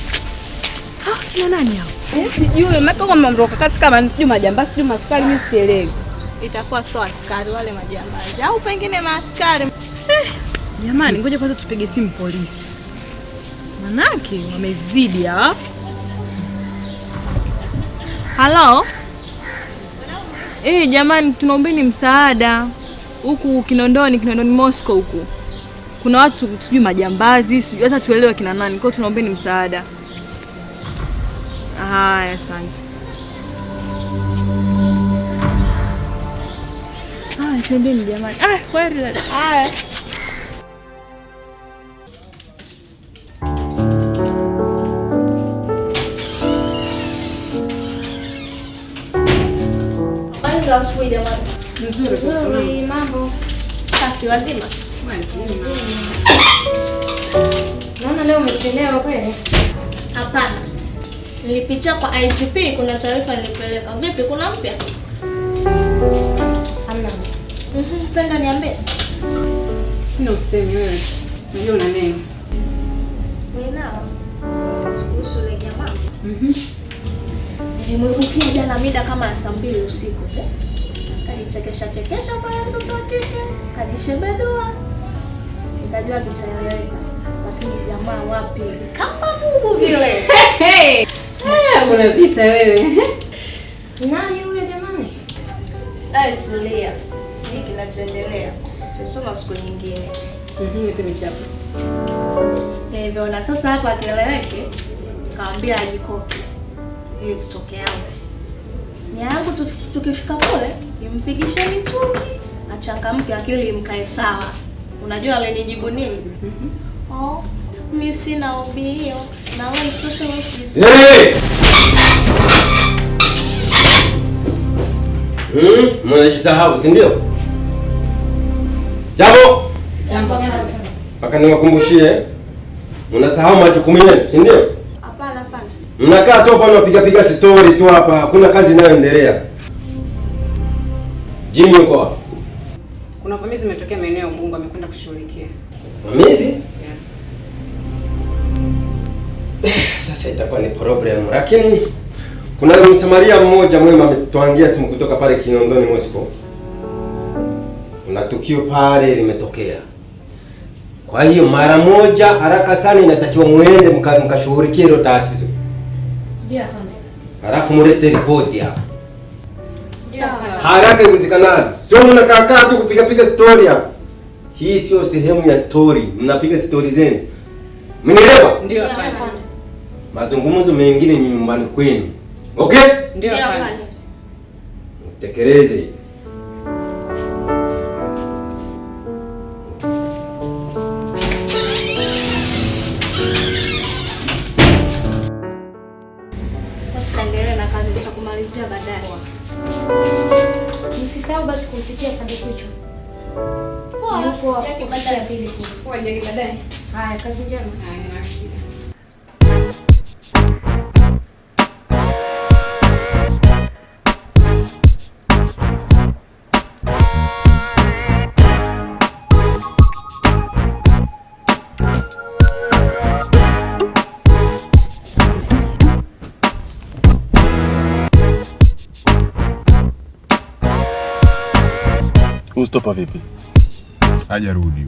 Kina nani hao? Sijui, maka kwa mamroka kasi kama sijui majambazi, sijui maskari, mimi sielewi. Itakuwa sio askari wale majambazi au pengine maaskari. Jamani, ngoja kwanza tupige simu polisi. Manake wamezidi hawa. Halo? Jamani, tunaombeni msaada. Huku Kinondoni Moscow huku. Kuna watu sijui majambazi, sijui hata tuelewe kina nani. Kwa tunaombeni msaada. Haya, asante. Twendeni jamani. Kweli dada. Haya. Asubuhi jamani. Nzuri. Mambo safi, wazima? Wazima. Naona leo umechelewa kweli? Hapana. Nilipitia kwa IGP, kuna taarifa nilipeleka. Vipi, kuna mpya? Hamna. Penda niambie. Sina usemi wewe. Unajua una neno. Ninao. Kuhusu ile jamaa. Nilimrukia jana mida kama ya 2 usiku. Kanichekesha pale mtoto wa kike. Kanishebedua. Nikajua kitaeleweka. Lakini jamaa wapi? Kama bubu vile. Una visa wewe. Nani yule jamani? Sulia. Hiki kinachoendelea. Tusoma siku nyingine. Yote michapo. Hivyo na sasa hapa akieleweke, kaambia ajikopi. Ili tutoke out. Nyangu tukifika kule, nimpigishe mitungi, achangamke akili mkae sawa. Unajua alinijibu nini? Mimi sina ubio na wewe social office. Mnajisahau, si ndio? Jambo. Paka niwakumbushie. Mnasahau majukumu yenu, si ndio? Hapana. Mnakaa tu hapa mnapiga story tu hapa. Hakuna kazi inayoendelea. Jimmy yuko wapi? Kuna vamizi umetokea maeneo ya Ubungo, amekwenda kushughulikia. Vamizi? Yes. Sasa itakuwa ni problem. Lakini kuna Msamaria mmoja mwema ametuangia simu kutoka pale Kinondoni Moscow. Kuna tukio pale limetokea. Kwa hiyo mara moja haraka sana inatakiwa muende mkashughulikie hilo tatizo. Ndio afande. Halafu mlete ripoti hapa. Sawa. Haraka iwezekanavyo. Sio mnakaa tu kupiga story hapa. Hii sio sehemu ya story. Mnapiga story zenu. Mnielewa? Ndio afande. Mazungumzo mengine ni nyumbani kwenu. Okay? Ndio afande. Tekeleze. Tukaendelea na kazi za kumalizia baadaye. Msisahau basi kumpitia pande kichwa. Poa. Yuko Yake baadaye. Poa, yake baadaye. Haya, kazi njema. Haya, Ustopa vipi? Hajarudi.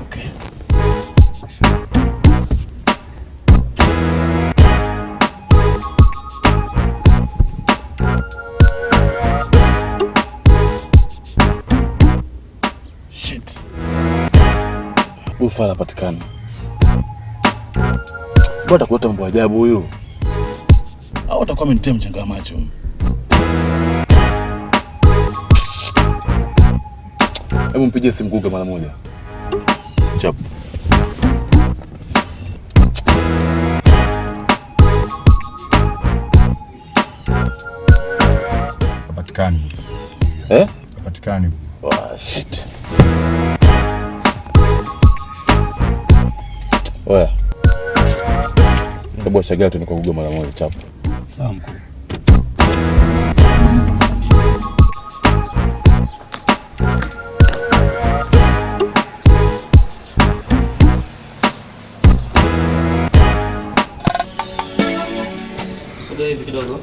Okay. Shit. Ufa anapatikana. Bora kuleta mambo ajabu huyu. Au atakuwa amenitia mchanga macho. Hebu mpigie simu Google mara moja. Chap. Hapatikani. Hapatikani. Oh shit. Oya. Hebu shagaa tu niko Google mara moja chap. Sawa mkuu. Sogea hivi kidogo.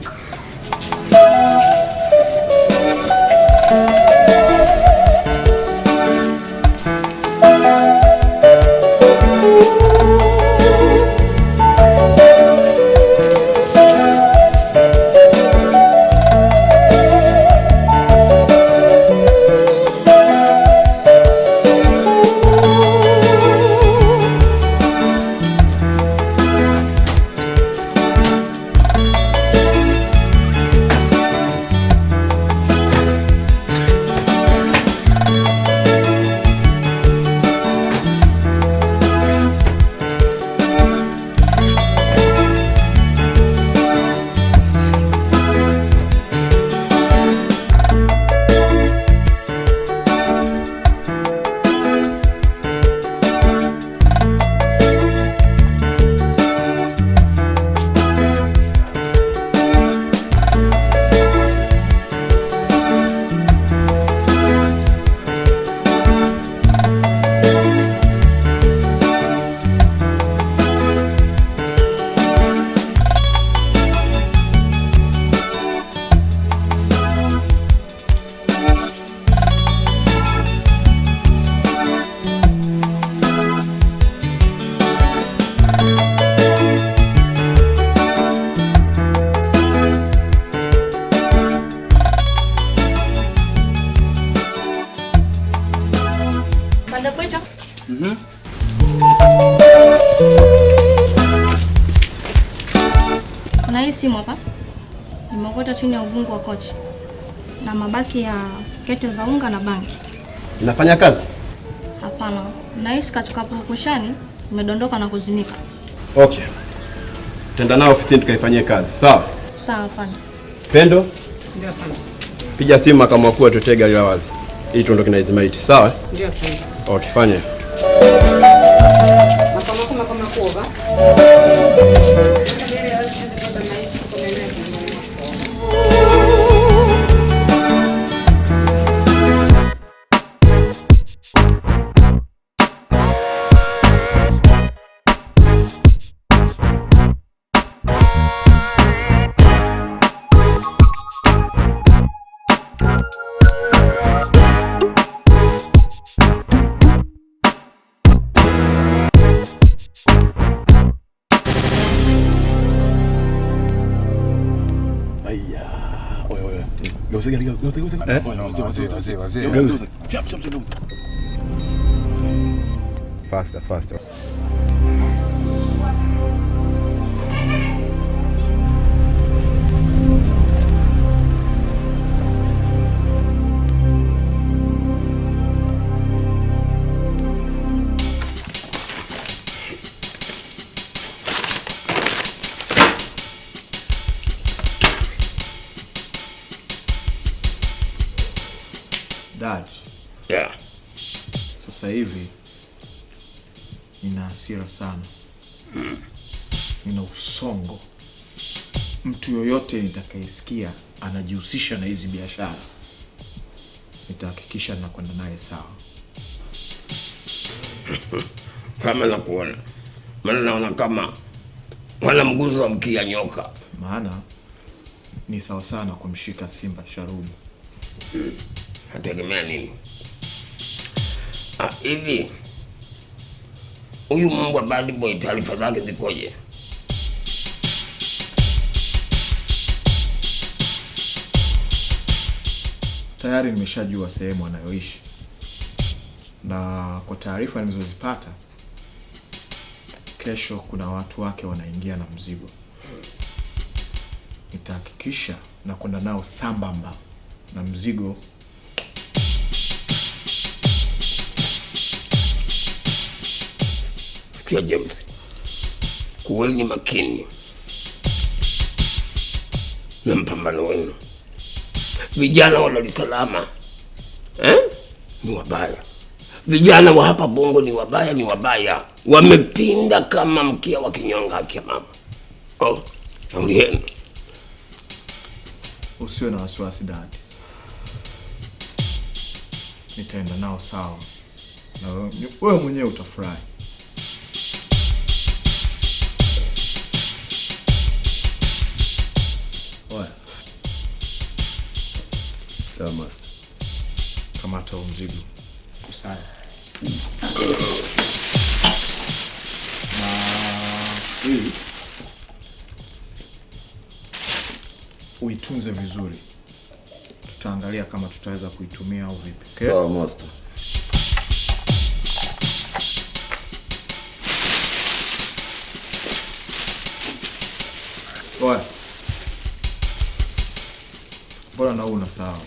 Na hii simu hapa nimeokota chini ya uvungu wa kochi na mabaki ya kete za unga na bangi. Inafanya kazi? Hapana, na hii katika purukushani imedondoka na kuzimika. Okay. Tenda nao ofisini tukaifanyie kazi. Sawa? Sawa fanya. Pendo? Ndio fanya. Piga simu makamu wakuu atuletee gari la wazi ili tuondoke na hizo maiti. Sawa? Ndio fanya. Okay, fanya. Makamu wakuu ba. Faster, faster. Dad. Yeah. Sasa hivi nina hasira sana. Nina usongo. Mtu yoyote nitakayesikia anajihusisha na hizi biashara, nitahakikisha nakwenda naye sawa. Kama nakuona. Maana naona kama wala mguzo wa mkia nyoka. Maana ni sawa sana kumshika simba sharubu. Hategemea nini? Hivi huyu mbwa Bad Boy taarifa zake zikoje? Tayari nimeshajua sehemu anayoishi, na kwa taarifa nilizozipata kesho kuna watu wake wanaingia na mzigo. Nitahakikisha na kwenda nao sambamba na mzigo. Sikia James, kuweni makini na mpambano wenu. Vijana wa Dar es Salaam ni wabaya. Vijana wa hapa Bongo ni wabaya. Wamepinda kama mkia wa kinyonga kia mama. Shauri yenu. Usiwe na wasiwasi dadi. Nitaenda nao sawa. Na wewe mwenyewe utafurahi. Oya. Sawa master. Kamata mzigo. Kusanya. Na hii uitunze vizuri. Tutaangalia kama tutaweza kuitumia au vipi. Okay? Sawa master. Oya. Bora na una sawa.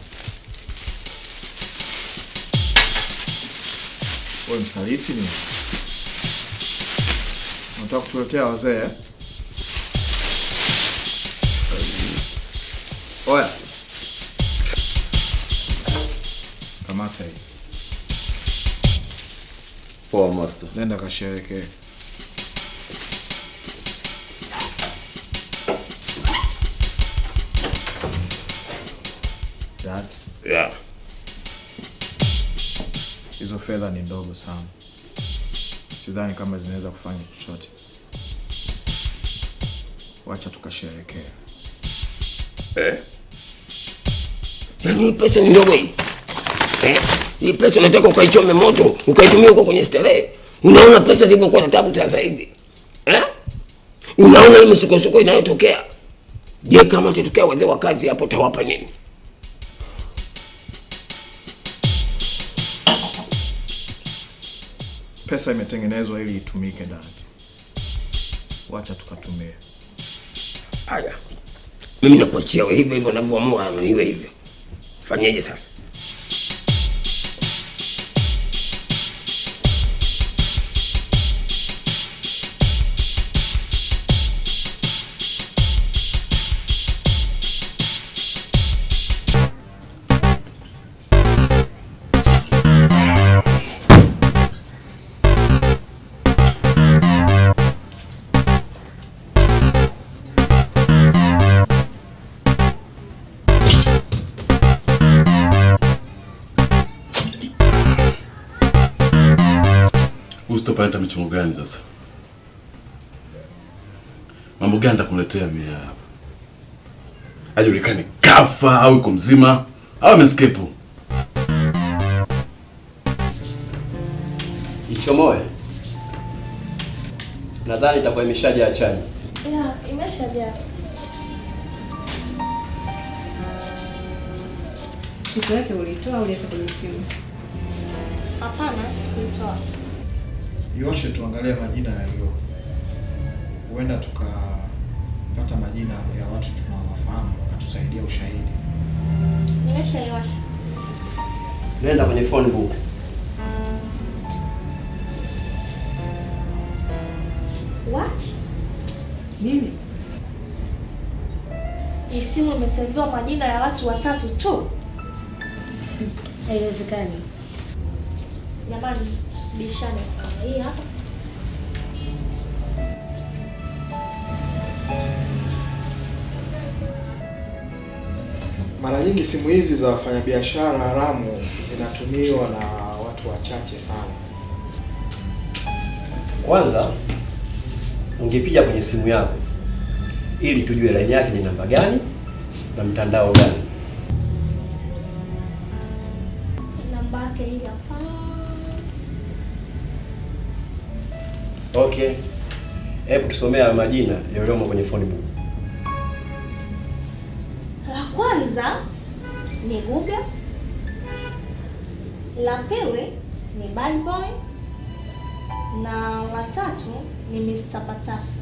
Wewe msaliti ni? Unataka kutuletea wazee? Oya. Kamata hii. Poa master. Nenda kasherehekee. Dad. Yeah. Hizo fedha ni ndogo sana. Sidhani kama zinaweza kufanya chochote. Wacha tukasherehekee. Yaani pesa ni ndogo hii. Hii pesa unataka ukaichome moto, ukaitumia huko kwenye starehe. Unaona pesa zilivyokuwa na tabu sasa hivi. Unaona hii misukosuko inayotokea. Je, kama tutokea wazee wa kazi hapo tawapa nini? Pesa imetengenezwa ili itumike dad. Wacha tukatumie. Haya. Mimi nakuachia wewe hivyo hivyo ninavyoamua niwe hivyo. Fanyeje sasa? Usitopata michongo gani sasa? Mambo gani nitakuletea mimi hapa? Hajulikani kafa au yuko mzima au amescape. Ichomoe. Nadhani itakuwa imeshajaa chai. Yeah, imeshajaa. Kitu yake ulitoa au uliacha kwenye simu? Hapana, sikuitoa. Ioshe tuangalie majina yaliyo. Huenda tukapata majina ya watu tunaowafahamu wakatusaidia ushahidi. Nimeshaiwasha. Nenda kwenye phone book. What? Nini? Hii simu imeseviwa majina ya watu watatu tu. Haiwezekani. Jamani, tusibishane sana. Hii hapa. Mara nyingi simu hizi za wafanyabiashara haramu zinatumiwa na watu wachache sana. Kwanza ungepiga kwenye simu yako ili tujue line yake ni namba gani na mtandao gani. Namba yake hii hapa. Okay. Hebu tusomea majina yaliyomo kwenye phone book. La kwanza ni Guga. La pili ni Bad Boy. Na la watatu ni Mr. Patasi.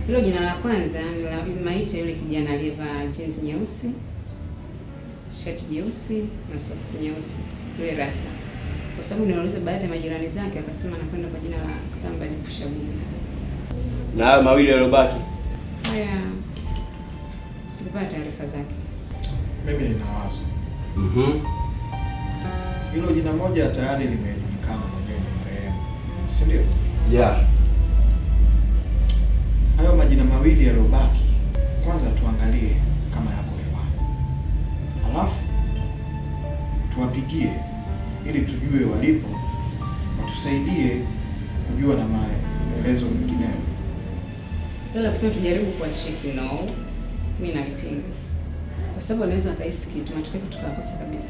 Hilo jina la kwanza ni la maiti yule kijana aliyevaa jezi nyeusi, shati jeusi na socks nyeusi, yule rasta. Kwa sababu niliuliza baadhi ya majirani zake akasema anakwenda kwa jina la Somebody Kushabuni. Na hayo mawili yaliyobaki? Haya, sikupata taarifa zake. Mimi nina wazo. Hilo jina moja tayari limejulikana mwenyewe ni marehemu, si ndio? Yeah. Hayo majina mawili yaliyobaki, kwanza tuangalie kama yako hewani, halafu tuwapigie ili tujue walipo, watusaidie kujua na maelezo mengineyo. Lala kusema tujaribu kuwacheki nao, mimi nalipinga. Kwa sababu anaweza akahisi kitu, matokeo tukakosa kabisa.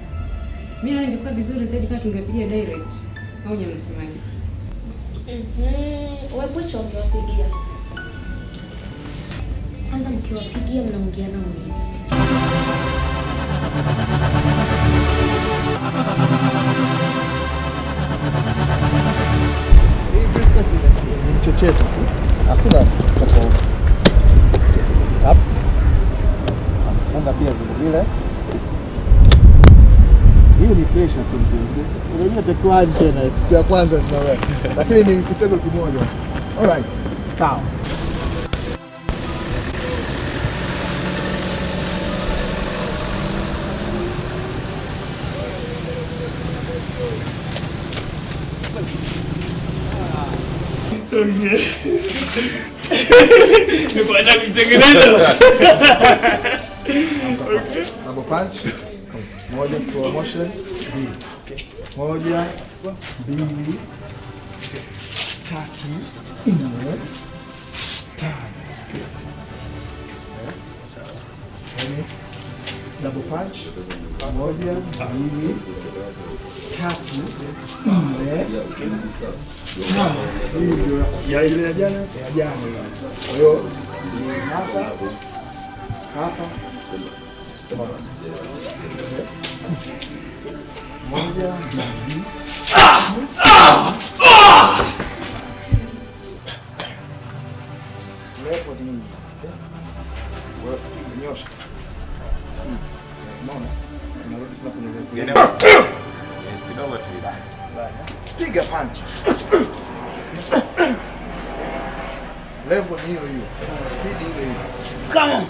Mimi naona ingekuwa vizuri zaidi kama tungepigia direct. Au nyinyi mnasemaje? Wewe Butch ungewapigia. Kwanza mkiwapigia mnaongea nao nini? Hii briefcase ni mchecheto tu. Hakuna tofauti. Hap. Amefunga pia vile vile. Hiyo ni pressure tu mzee. Unajua takiwa tena siku ya kwanza tunawe. Lakini ni kitendo kimoja. Alright. Sawa. Nipata kutengeneza. Double punch. Moja slow motion. Moja, mbili, tatu, nne, tano. Double punch. Moja, mbili, tatu, nne, tano. Hii ndio ya ile ya jana. Ya jana. Kwa hiyo hapa hapa moja, mbili. Lepo ni wewe nyosha. Unaona? Unarudi tena kwenye lepo. Yes, kidogo tu. Piga punch. Level ni hiyo hiyo. Speed ile ile. Come on.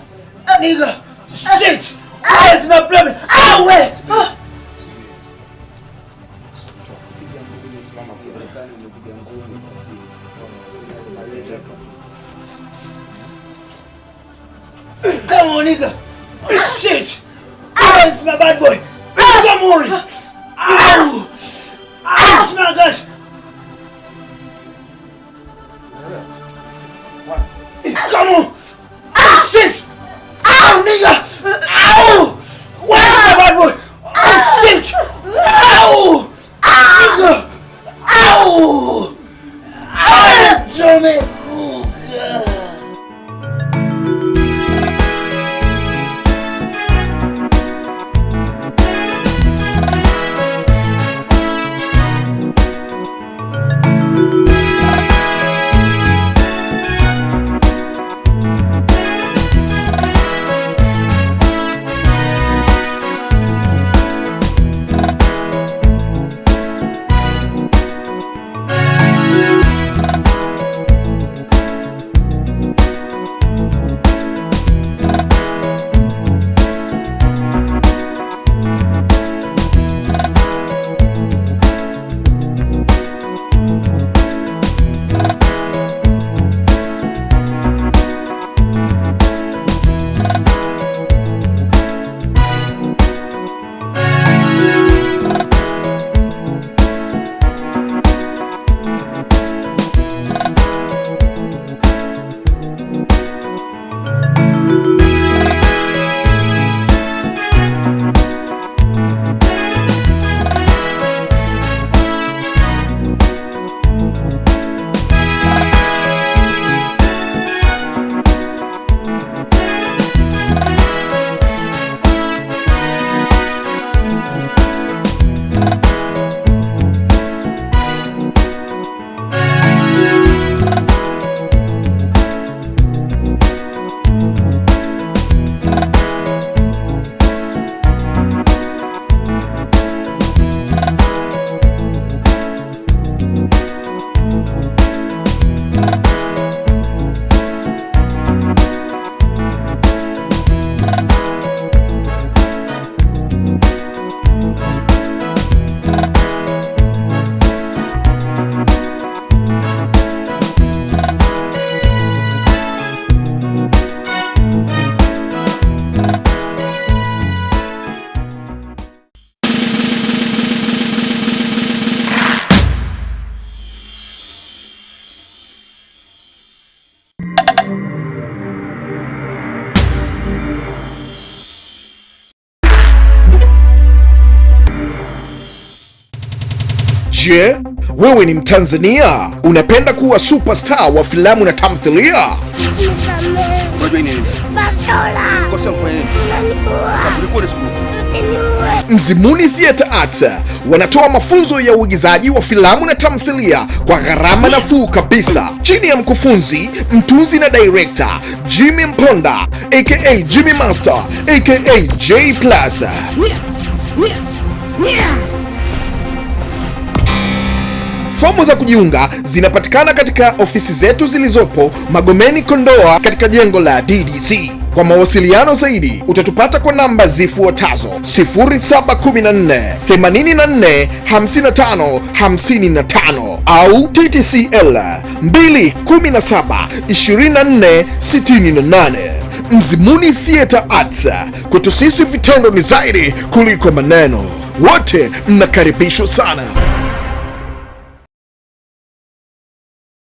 Nigga. Shit. That's my problem. Ah, wait. Come on, nigga. Shit. That's my bad boy. Come on. Ow. Oh my gosh. Come on. Ah, shit. Ow, nigga. Ow. Where's my bad boy? Oh, shit. Ow. Nigga. Ow. Ow, Jimmy. Oh, God. Je, wewe ni Mtanzania? Unapenda kuwa superstar wa filamu na tamthilia? Mzimuni Theatre Arts wanatoa mafunzo ya uigizaji wa filamu na tamthilia kwa gharama nafuu kabisa, chini ya mkufunzi, mtunzi na director Jimmy Mponda aka Jimmy Master aka J Plus. Fomu za kujiunga zinapatikana katika ofisi zetu zilizopo Magomeni Kondoa, katika jengo la DDC. Kwa mawasiliano zaidi utatupata kwa namba zifuatazo: 0714 84 55 55 au TTCL 217 24 68. Mzimuni Theatre Arts, kwetu sisi vitendo ni zaidi kuliko maneno. Wote mnakaribishwa sana.